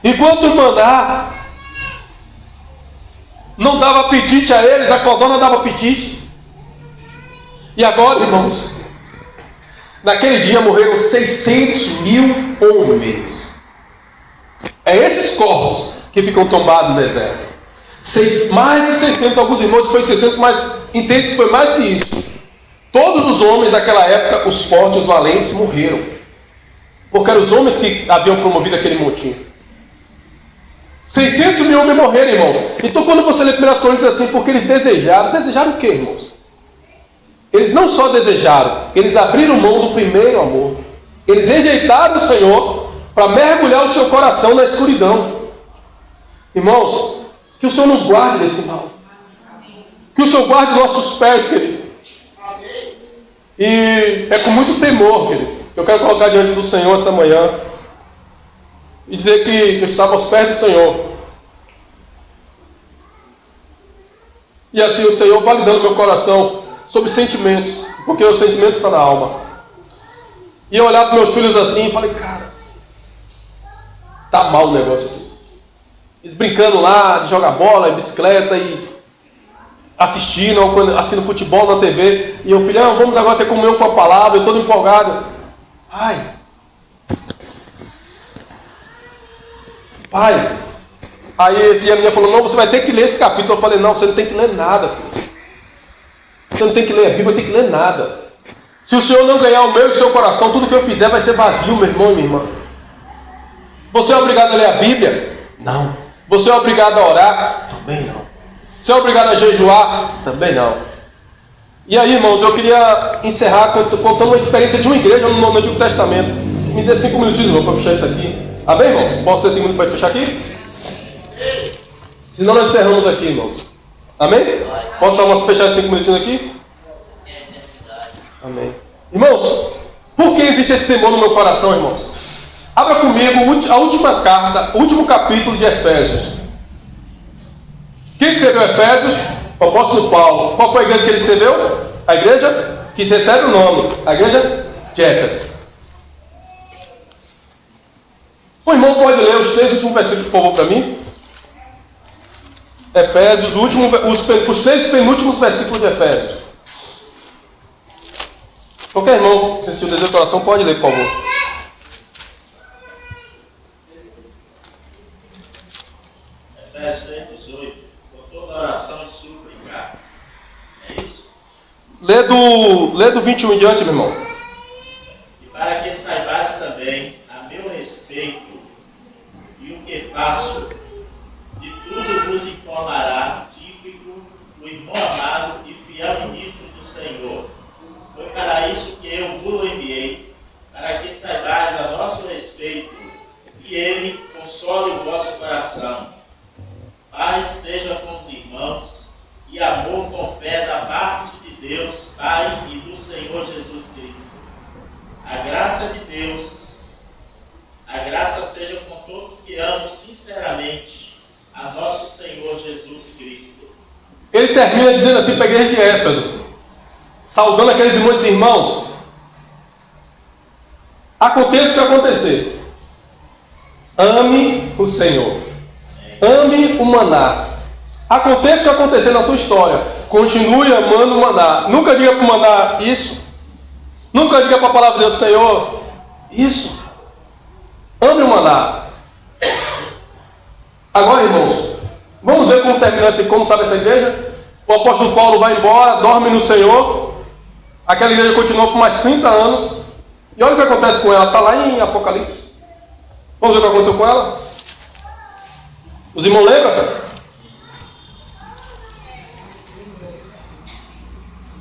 Speaker 1: enquanto o maná não dava apetite a eles, a codorna dava apetite. E agora, irmãos, naquele dia morreram 600.000 homens. É esses corpos que ficam tombados no deserto. Mais de 600, alguns irmãos foi 600, mas entende que foi mais que isso. Todos os homens daquela época, os fortes, os valentes, morreram. Porque eram os homens que haviam promovido aquele motim. 600.000 homens morreram, irmãos. Então quando você lê 1 Coríntios assim, porque eles desejaram o quê, irmãos? Eles não só desejaram, eles abriram mão do primeiro amor. Eles rejeitaram o Senhor para mergulhar o seu coração na escuridão. Irmãos, que o Senhor nos guarde desse mal. Que o Senhor guarde nossos pés, querido. E é com muito temor, querido, que eu quero colocar diante do Senhor essa manhã e dizer que eu estava aos pés do Senhor. E assim o Senhor validando meu coração sobre sentimentos, porque os sentimentos estão na alma. E eu olhar para meus filhos assim e falei, cara, tá mal o negócio aqui. Eles brincando lá, de jogar bola, bicicleta e assistindo futebol na TV. E eu, filhão, vamos agora ter comunhão com a palavra, eu todo empolgado. Pai. Aí esse dia a minha falou, não, você vai ter que ler esse capítulo. Eu falei, não, você não tem que ler nada, filho. Você não tem que ler a Bíblia, tem que ler nada. Se o Senhor não ganhar o meu e o seu coração, tudo que eu fizer vai ser vazio, meu irmão e minha irmã. Você é obrigado a ler a Bíblia? Não. Você é obrigado a orar? Também não. Você é obrigado a jejuar? Também não. E aí, irmãos, eu queria encerrar contando uma experiência de uma igreja no Antigo Testamento. Me dê 5 minutinhos, irmão, para fechar isso aqui. Amém, irmãos? Posso ter 5 minutos para fechar aqui? Senão nós encerramos aqui, irmãos. Amém? Posso fechar 5 minutinhos aqui? Amém. Irmãos, por que existe esse temor no meu coração, irmãos? Abra comigo a última carta, o último capítulo de Efésios. Quem escreveu Efésios? O apóstolo Paulo. Qual foi a igreja que ele escreveu? A igreja que recebe o nome, a igreja de Éfeso. O irmão pode ler os 3 últimos versículos, por favor, para mim? Efésios, os 3 penúltimos versículos de Efésios. Qualquer irmão que sentiu desejo do coração pode ler, por favor.
Speaker 2: Efésios 6:18. Com toda oração e súplica. É isso?
Speaker 1: Lê do 21 em diante, meu irmão.
Speaker 2: E para que saibais também a meu respeito e o que faço, de tudo vos informará Tíquico, o irmão amado e fiel ministro do Senhor. Foi para isso que eu vos enviei, para que saibais a nosso respeito, e ele console o vosso coração. Paz seja com os irmãos, e amor com fé da parte de Deus, Pai e do Senhor Jesus Cristo. A graça de Deus, a graça seja com todos que amam sinceramente a nosso Senhor Jesus Cristo.
Speaker 1: Ele termina dizendo assim para a igreja de Éfeso, saudando aqueles irmãos e irmãos. Aconteça o que acontecer, ame o Senhor, ame o maná. Aconteça o que acontecer na sua história, continue amando o maná. Nunca diga para o maná isso. Nunca diga para a palavra de Deus, Senhor, isso. Ame o maná. Agora, irmãos, vamos ver como estava essa igreja. O apóstolo Paulo vai embora, dorme no Senhor. Aquela igreja continuou por mais 30 anos. E olha o que acontece com ela. Está lá em Apocalipse. Vamos ver o que aconteceu com ela? Os irmãos lembram?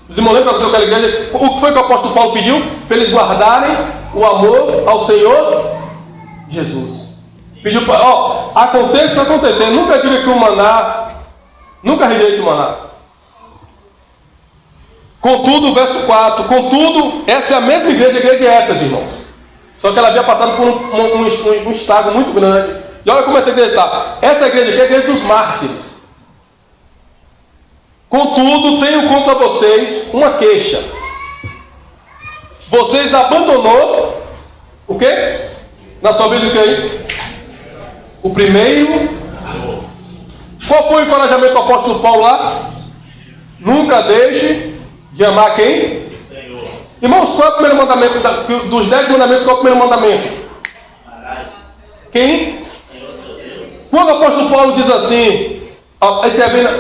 Speaker 1: Os irmãos lembram o que aconteceu com aquela igreja? O que foi que o apóstolo Paulo pediu? Para eles guardarem o amor ao Senhor Jesus. Pediu para, aconteça o que acontecer. Nunca diga que o maná, nunca rejeite o maná. Contudo, verso 4, contudo, essa é a mesma igreja, a igreja de Éfeso, irmãos. Só que ela havia passado por um estado muito grande. E olha como essa igreja está. Essa igreja aqui é a igreja dos mártires. Contudo, tenho contra vocês uma queixa. Vocês abandonou o quê? Na sua Bíblia o que aí? O primeiro. Qual foi o encorajamento do apóstolo Paulo lá? Nunca deixe de amar quem?
Speaker 2: Senhor.
Speaker 1: Irmãos, qual é o primeiro mandamento? Dos 10 mandamentos, qual é o primeiro mandamento? Quem? Quando o apóstolo Paulo diz assim,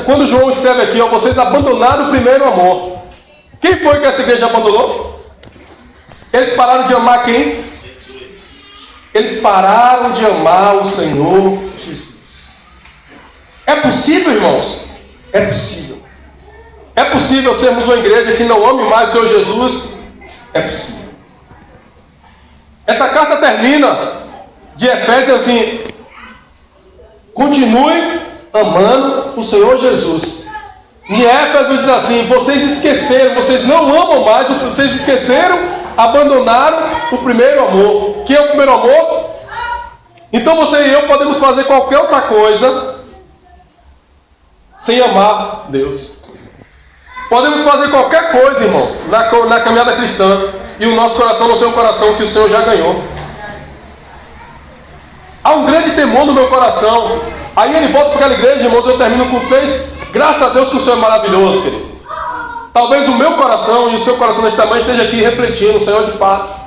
Speaker 1: quando João escreve aqui, ó, vocês abandonaram o primeiro amor. Quem foi que essa igreja abandonou? Eles pararam de amar quem? Eles pararam de amar o Senhor Jesus. É possível, irmãos? É possível. É possível sermos uma igreja que não ame mais o Senhor Jesus? É possível. Essa carta termina de Efésios assim: continue amando o Senhor Jesus. Em Éfeso diz assim: vocês esqueceram, vocês não amam mais, vocês esqueceram, abandonaram o primeiro amor. Que é o primeiro amor? Então você e eu podemos fazer qualquer outra coisa sem amar Deus. Podemos fazer qualquer coisa, irmãos, na caminhada cristã, e o nosso coração não ser um coração que o Senhor já ganhou. Há um grande temor no meu coração. Aí ele volta para aquela igreja, irmãos, eu termino com 3. Graças a Deus que o Senhor é maravilhoso, querido. Talvez o meu coração e o seu coração neste tamanho esteja aqui refletindo, o Senhor de fato.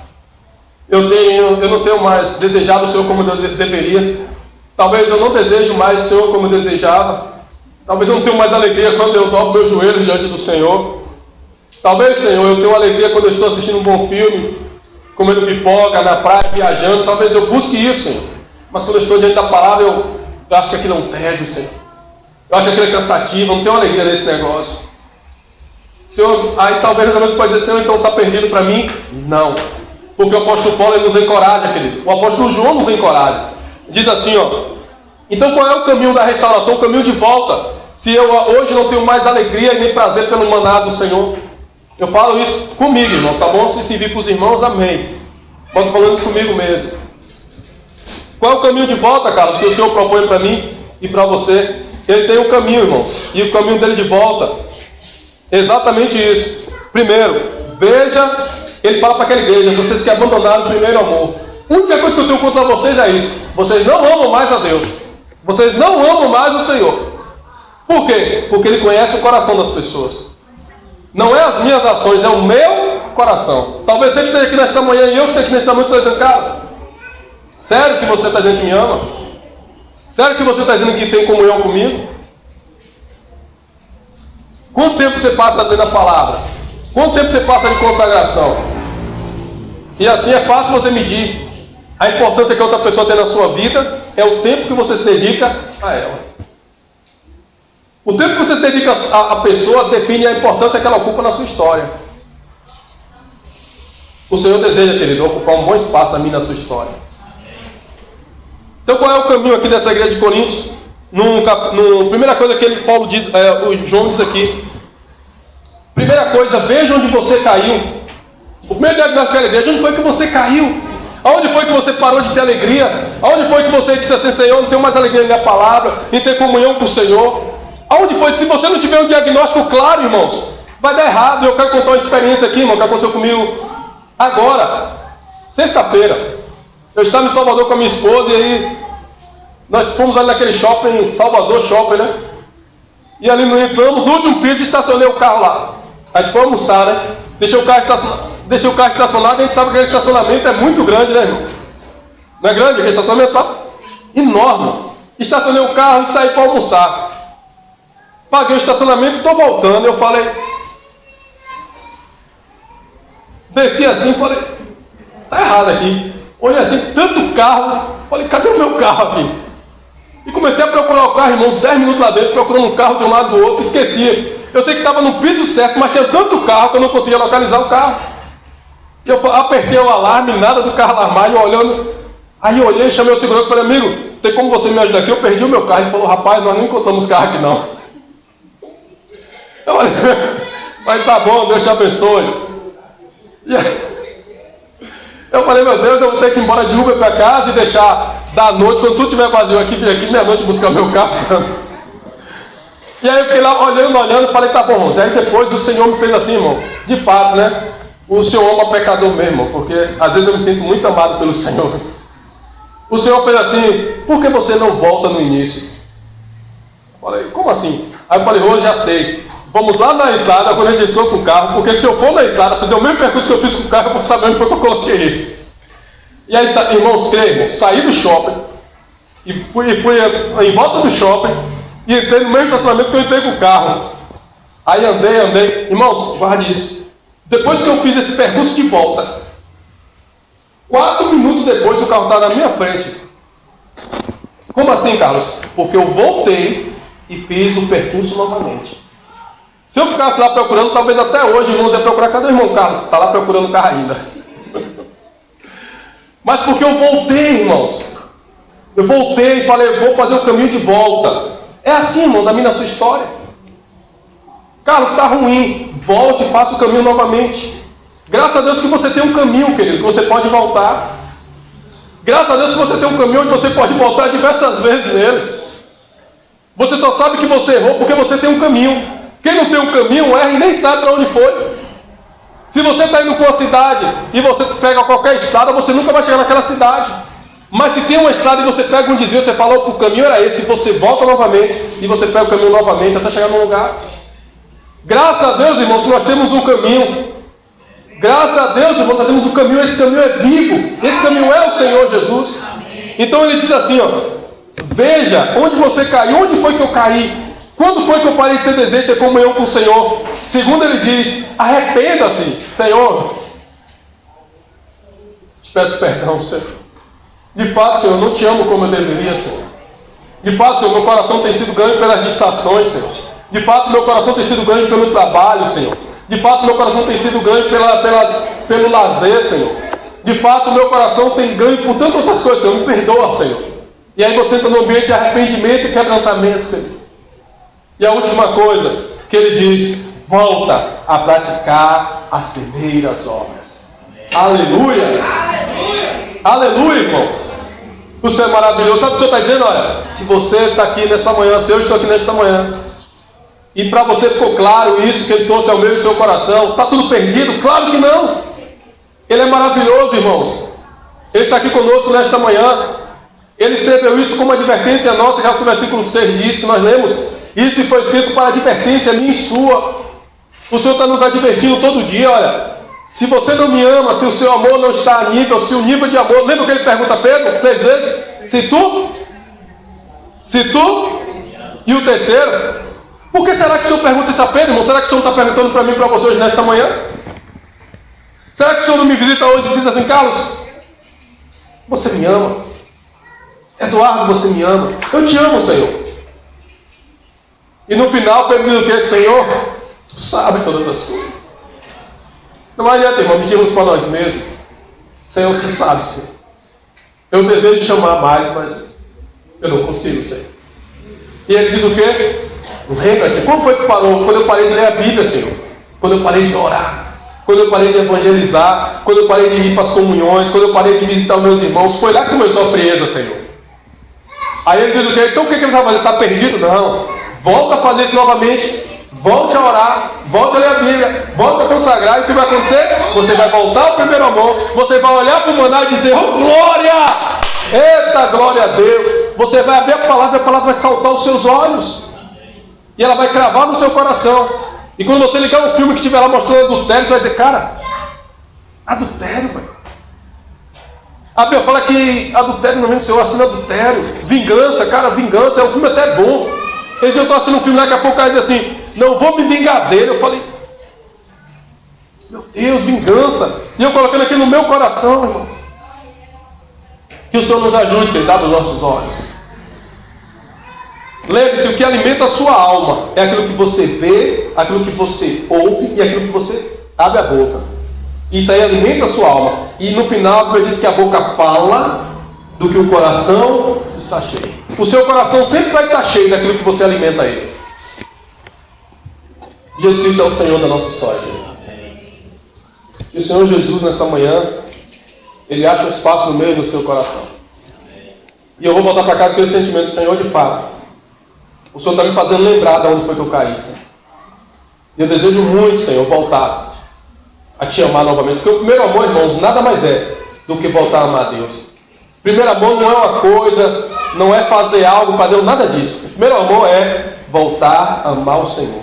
Speaker 1: Eu não tenho mais desejado o Senhor como eu deveria. Talvez eu não desejo mais o Senhor como eu desejava. Talvez eu não tenha mais alegria quando eu dobro meus joelhos diante do Senhor. Talvez, Senhor, eu tenha alegria quando eu estou assistindo um bom filme, comendo pipoca na praia, viajando. Talvez eu busque isso, Senhor. Mas quando eu estou diante da palavra, eu acho que aquilo é um tédio, Senhor. Eu acho que aquilo é cansativo, eu não tenho alegria nesse negócio. Senhor, aí talvez você pode dizer: Senhor, então está perdido para mim? Não. Porque o apóstolo Paulo ele nos encoraja, querido. O apóstolo João nos encoraja. Diz assim, ó: então qual é o caminho da restauração? O caminho de volta. Se eu hoje não tenho mais alegria e nem prazer pelo maná do Senhor. Eu falo isso comigo, irmãos, tá bom? Se servir para os irmãos, amém. Mas estou falando isso comigo mesmo. Qual é o caminho de volta, Carlos, que o Senhor propõe para mim e para você? Ele tem um caminho, irmãos. E o caminho dele de volta é exatamente isso. Primeiro, veja, ele fala para aquela igreja: vocês que abandonaram o primeiro amor. A única coisa que eu tenho contra vocês é isso: vocês não amam mais a Deus. Vocês não amam mais o Senhor. Por quê? Porque Ele conhece o coração das pessoas. Não é as minhas ações, é o meu coração. Talvez você esteja aqui nesta manhã e eu esteja aqui nesta noite dizendo: cara, sério que você está dizendo que me ama? Sério que você está dizendo que tem comunhão comigo? Quanto tempo você passa lendo a palavra? Quanto tempo você passa de consagração? E assim é fácil você medir a importância que a outra pessoa tem na sua vida. É o tempo que você se dedica a ela. O tempo que você se dedica à pessoa define a importância que ela ocupa na sua história. O Senhor deseja, querido, ocupar um bom espaço na minha e na sua história. Então qual é o caminho aqui dessa igreja de Coríntios? Primeira coisa que Paulo diz, o João diz aqui. Primeira coisa, veja onde você caiu. O primeiro diagnóstico daquela igreja: onde foi que você caiu? Aonde foi que você parou de ter alegria? Aonde foi que você disse assim: Senhor, não tenho mais alegria na minha palavra, em ter comunhão com o Senhor? Aonde foi? Se você não tiver um diagnóstico claro, irmãos, vai dar errado. Eu quero contar uma experiência aqui, irmão, que aconteceu comigo agora, sexta-feira. Eu estava em Salvador com a minha esposa e aí nós fomos ali naquele shopping, Salvador Shopping, né? E ali nós entramos no último piso e estacionei o carro lá. A gente foi almoçar, né? Deixei o carro estacionado. A gente sabe que aquele estacionamento é muito grande, né, irmão? Não é grande? Aquele estacionamento tá enorme. Estacionei o carro e saí para almoçar. Paguei o estacionamento e estou voltando. Eu falei, desci assim, falei, tá errado aqui. Olhei assim, tanto carro. Falei, cadê o meu carro aqui? E comecei a procurar o carro, irmãos, 10 minutos lá dentro, procurando um carro de um lado do outro. Esqueci. Eu sei que estava no piso certo, mas tinha tanto carro que eu não conseguia localizar o carro. Eu apertei o alarme, nada do carro alarmado, olhando. Aí eu olhei, chamei o segurança e falei: amigo, tem como você me ajudar aqui? Eu perdi o meu carro. Ele falou: rapaz, nós não encontramos carro aqui não. Eu falei: mas tá bom, Deus te abençoe. E eu falei: meu Deus, eu vou ter que ir embora de Uber para casa e deixar da noite, quando tudo estiver vazio aqui, vem aqui meia-noite buscar meu carro. E aí eu fiquei lá olhando, falei, tá bom, irmãos. Aí depois o Senhor me fez assim, irmão, de fato, né? O Senhor ama pecador mesmo, porque às vezes eu me sinto muito amado pelo Senhor. O Senhor fez assim, por que você não volta no início? Eu falei, como assim? Aí eu falei, hoje já sei. Vamos lá na entrada, quando a gente entrou com o carro, porque se eu for na entrada, fazer o mesmo percurso que eu fiz com o carro, eu vou saber onde foi que eu coloquei ele. E aí, irmãos, creio, saí do shopping, e fui em volta do shopping, e entrei no mesmo estacionamento que eu entrei com o carro. Aí andei. Irmãos, guarde isso. Depois que eu fiz esse percurso de volta, 4 minutos depois o carro estava na minha frente. Como assim, Carlos? Porque eu voltei e fiz o percurso novamente. Se eu ficasse lá procurando, talvez até hoje, irmãos, ia procurar. Cadê o irmão Carlos? Está lá procurando o carro ainda. Mas porque eu voltei, irmãos. Eu voltei e falei, vou fazer o caminho de volta. É assim, irmão, da minha, na sua história. Carlos, está ruim. Volte e faça o caminho novamente. Graças a Deus que você tem um caminho, querido, que você pode voltar. Graças a Deus que você tem um caminho onde você pode voltar diversas vezes nele. Você só sabe que você errou porque você tem um caminho. Quem não tem um caminho erra e nem sabe para onde foi. Se você está indo para uma cidade e você pega qualquer estrada, você nunca vai chegar naquela cidade. Mas se tem uma estrada e você pega um desvio, você fala que o caminho era esse, você volta novamente e você pega o caminho novamente até chegar no lugar. Graças a Deus, irmãos, que nós temos um caminho. Graças a Deus, irmãos, nós temos um caminho. Esse caminho é vivo. Esse caminho é o Senhor Jesus. Então ele diz assim, ó, veja onde você caiu, onde foi que eu caí? Quando foi que eu parei de ter desejo de ter comunhão com o Senhor? Segundo ele diz, arrependa-se, Senhor. Te peço perdão, Senhor. De fato, Senhor, eu não te amo como eu deveria, Senhor. De fato, Senhor, meu coração tem sido ganho pelas distrações, Senhor. De fato, meu coração tem sido ganho pelo trabalho, Senhor. De fato, meu coração tem sido ganho pelo lazer, Senhor. De fato, meu coração tem ganho por tantas outras coisas, Senhor. Me perdoa, Senhor. E aí você entra no ambiente de arrependimento e quebrantamento, querido. E a última coisa que ele diz, volta a praticar as primeiras obras. Aleluia! Aleluia, aleluia, irmão. O Senhor é maravilhoso. Sabe o que o Senhor está dizendo? Olha, se você está aqui nessa manhã, se eu estou aqui nesta manhã, e para você ficou claro isso que ele trouxe ao meu e seu coração, está tudo perdido? Claro que não. Ele é maravilhoso, irmãos. Ele está aqui conosco nesta manhã. Ele escreveu isso como advertência nossa, já que o versículo 6 diz que nós lemos. Isso foi escrito para advertência minha e sua. O Senhor está nos advertindo todo dia, olha. Se você não me ama, se o seu amor não está a nível, se o nível de amor... Lembra que ele pergunta a Pedro 3 vezes? Se tu... E o terceiro? Por que será que o Senhor pergunta isso a Pedro, irmão? Será que o Senhor está perguntando para mim e para você hoje nesta manhã? Será que o Senhor não me visita hoje e diz assim, Carlos, você me ama? Eduardo, você me ama? Eu te amo, Senhor. E no final, Pedro diz o quê? Senhor, tu sabes todas as coisas. Não adianta, irmão, pedimos para nós mesmos. Senhor, tu sabe, Senhor. Eu desejo te amar mais, mas eu não consigo, Senhor. E ele diz o quê? Lembra-te. Como foi que parou? Quando eu parei de ler a Bíblia, Senhor. Quando eu parei de orar. Quando eu parei de evangelizar. Quando eu parei de ir para as comunhões. Quando eu parei de visitar os meus irmãos. Foi lá que começou a frieza, Senhor. Aí ele diz o quê? Então o que ele vai fazer? Está perdido? Não. Volta a fazer isso novamente. Volte a orar. Volte a ler a Bíblia. Volte a consagrar. E o que vai acontecer? Você vai voltar ao primeiro amor. Você vai olhar para o maná e dizer, oh glória! Eita, glória a Deus! Você vai abrir a palavra vai saltar aos seus olhos. E ela vai cravar no seu coração. E quando você ligar um filme que estiver lá mostrando adultério, você vai dizer, cara, adultério, velho. A Bíblia fala que adultério no reino do Senhor, assina adultério. Vingança, cara, vingança, é um filme até bom. Eles eu estou assinando um filme, daqui a pouco o cara diz assim, não vou me vingar dele. Eu falei, meu Deus, vingança. E eu colocando aqui no meu coração, irmão. Que o Senhor nos ajude, que Ele dá nos nossos olhos. Lembre-se, o que alimenta a sua alma é aquilo que você vê, aquilo que você ouve e aquilo que você abre a boca. Isso aí alimenta a sua alma. E no final, ele diz que a boca fala do que o coração está cheio. O seu coração sempre vai estar cheio daquilo que você alimenta ele. Jesus Cristo é o Senhor da nossa história. E o Senhor Jesus, nessa manhã, Ele acha espaço no meio do seu coração. E eu vou voltar para casa com esse sentimento, Senhor, de fato. O Senhor está me fazendo lembrar de onde foi que eu caí, Senhor. E eu desejo muito, Senhor, voltar a te amar novamente. Porque o primeiro amor, irmãos, nada mais é do que voltar a amar a Deus. O primeiro amor não é uma coisa, não é fazer algo para Deus, nada disso. O primeiro amor é voltar a amar o Senhor.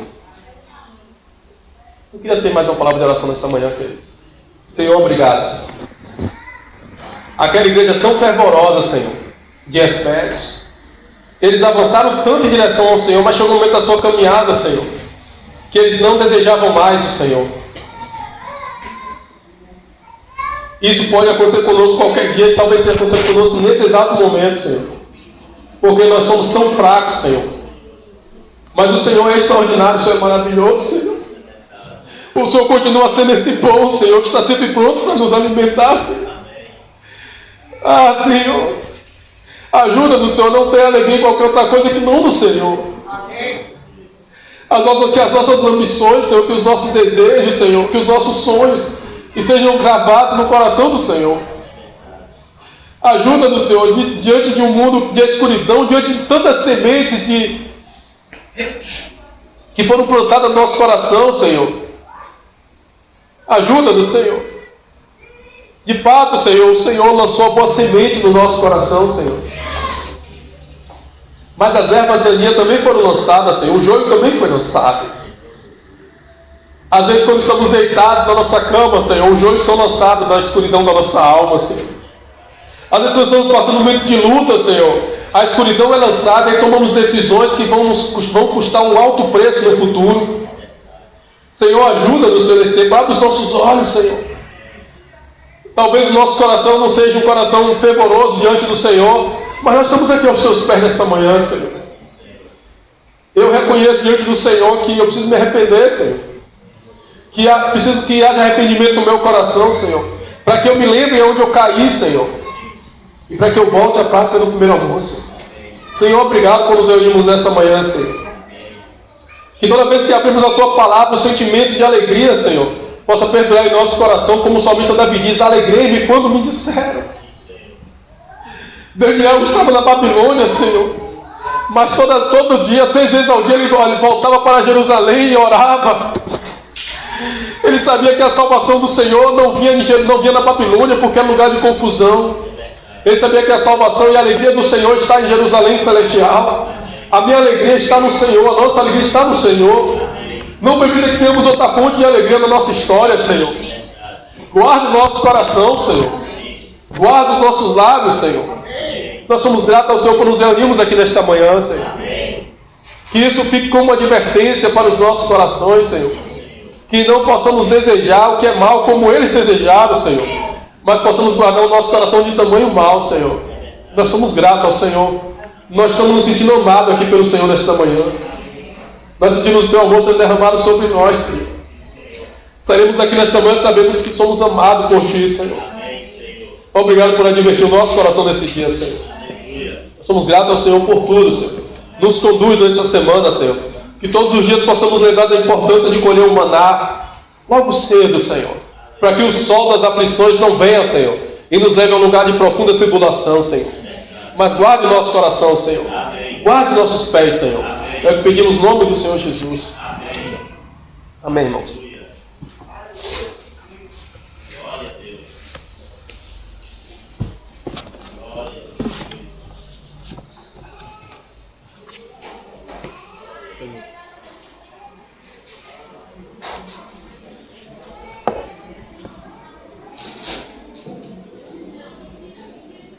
Speaker 1: Eu queria ter mais uma palavra de oração nessa manhã, queridos. Senhor, obrigado, Senhor. Aquela igreja tão fervorosa, Senhor, de Efésios, eles avançaram tanto em direção ao Senhor, mas chegou um momento da sua caminhada, Senhor, que eles não desejavam mais o Senhor. Isso pode acontecer conosco qualquer dia, e talvez tenha acontecido conosco nesse exato momento, Senhor, porque nós somos tão fracos, Senhor. Mas o Senhor é extraordinário, o Senhor é maravilhoso, Senhor. O Senhor continua sendo esse pão, Senhor, que está sempre pronto para nos alimentar, Senhor. Ah, Senhor, ajuda-nos, Senhor, não ter alegria em qualquer outra coisa que não do Senhor. Que as nossas ambições, Senhor, que os nossos desejos, Senhor, que os nossos sonhos estejam gravados no coração do Senhor. Ajuda-nos, Senhor, diante de um mundo de escuridão, diante de tantas sementes que foram plantadas no nosso coração, Senhor. Ajuda-nos, Senhor. De fato, Senhor, o Senhor lançou a boa semente no nosso coração, Senhor. Mas as ervas daninhas também foram lançadas, Senhor. O joio também foi lançado. Às vezes, quando estamos deitados na nossa cama, Senhor, os joios são lançados na escuridão da nossa alma, Senhor. Às vezes, quando estamos passando um momento de luta, Senhor, a escuridão é lançada e tomamos decisões que vão custar um alto preço no futuro. Senhor, ajuda-nos, Senhor, nesse tempo. Abre os nossos olhos, Senhor. Talvez o nosso coração não seja um coração fervoroso diante do Senhor, mas nós estamos aqui aos seus pés nessa manhã, Senhor. Eu reconheço diante do Senhor que eu preciso me arrepender, Senhor. Preciso que haja arrependimento no meu coração, Senhor. Para que eu me lembre onde eu caí, Senhor. E para que eu volte à prática do primeiro amor, Senhor. Senhor, obrigado por nos reunirmos nessa manhã, Senhor. Que toda vez que abrimos a Tua palavra, o sentimento de alegria, Senhor, possa perdoar em nosso coração, como o salmista Davi diz: alegrei-me quando me disseram. Daniel estava na Babilônia, Senhor, mas todo dia, 3 vezes ao dia, ele voltava para Jerusalém e orava. Ele sabia que a salvação do Senhor não vinha na Babilônia, porque é lugar de confusão. Ele sabia que a salvação e a alegria do Senhor está em Jerusalém celestial. A minha alegria está no Senhor, a nossa alegria está no Senhor. Não permita que tenhamos outra fonte de alegria na nossa história, Senhor. Guarda o nosso coração, Senhor. Guarda os nossos lábios, Senhor. Nós somos gratos ao Senhor por nos reunirmos aqui nesta manhã, Senhor. Que isso fique como uma advertência para os nossos corações, Senhor. Que não possamos desejar o que é mal como eles desejaram, Senhor. Mas possamos guardar o nosso coração de tamanho mal, Senhor. Nós somos gratos ao Senhor. Nós estamos nos sentindo amados aqui pelo Senhor nesta manhã. Nós sentimos o Teu amor sendo derramado sobre nós, Senhor. Sairemos daqui nesta manhã sabendo que somos amados por Ti, Senhor. Obrigado por advertir o nosso coração nesse dia, Senhor. Somos gratos ao Senhor por tudo, Senhor. Nos conduz durante essa semana, Senhor. Que todos os dias possamos lembrar da importância de colher o maná logo cedo, Senhor. Para que o sol das aflições não venha, Senhor, e nos leve a um lugar de profunda tribulação, Senhor. Mas guarde o nosso coração, Senhor. Guarde nossos pés, Senhor. É o que pedimos no nome do Senhor Jesus. Amém, irmãos.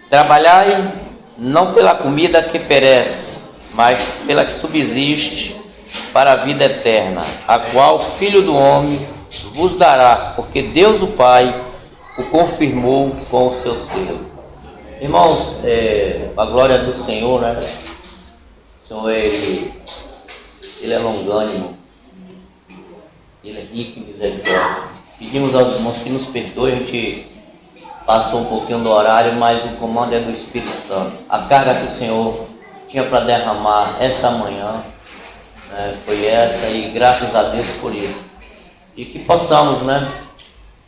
Speaker 3: Trabalhai não pela comida que perece, mas pela que subsiste para a vida eterna, a qual o Filho do Homem vos dará, porque Deus o Pai o confirmou com o seu selo. Irmãos, a glória do Senhor, né? O Senhor, Ele é longânimo, Ele é rico em misericórdia. Pedimos aos irmãos que nos perdoem, a gente passou um pouquinho do horário, mas o comando é do Espírito Santo. A carga que o Senhor tinha para derramar esta manhã, né, foi essa, e graças a Deus por isso. E que possamos, né,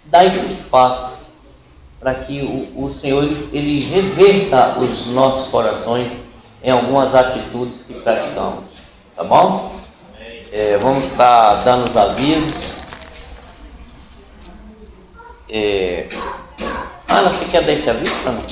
Speaker 3: dar esse espaço para que o Senhor ele reverta os nossos corações em algumas atitudes que praticamos, tá bom? Vamos estar dando os avisos. Ana, você quer dar esse aviso para mim?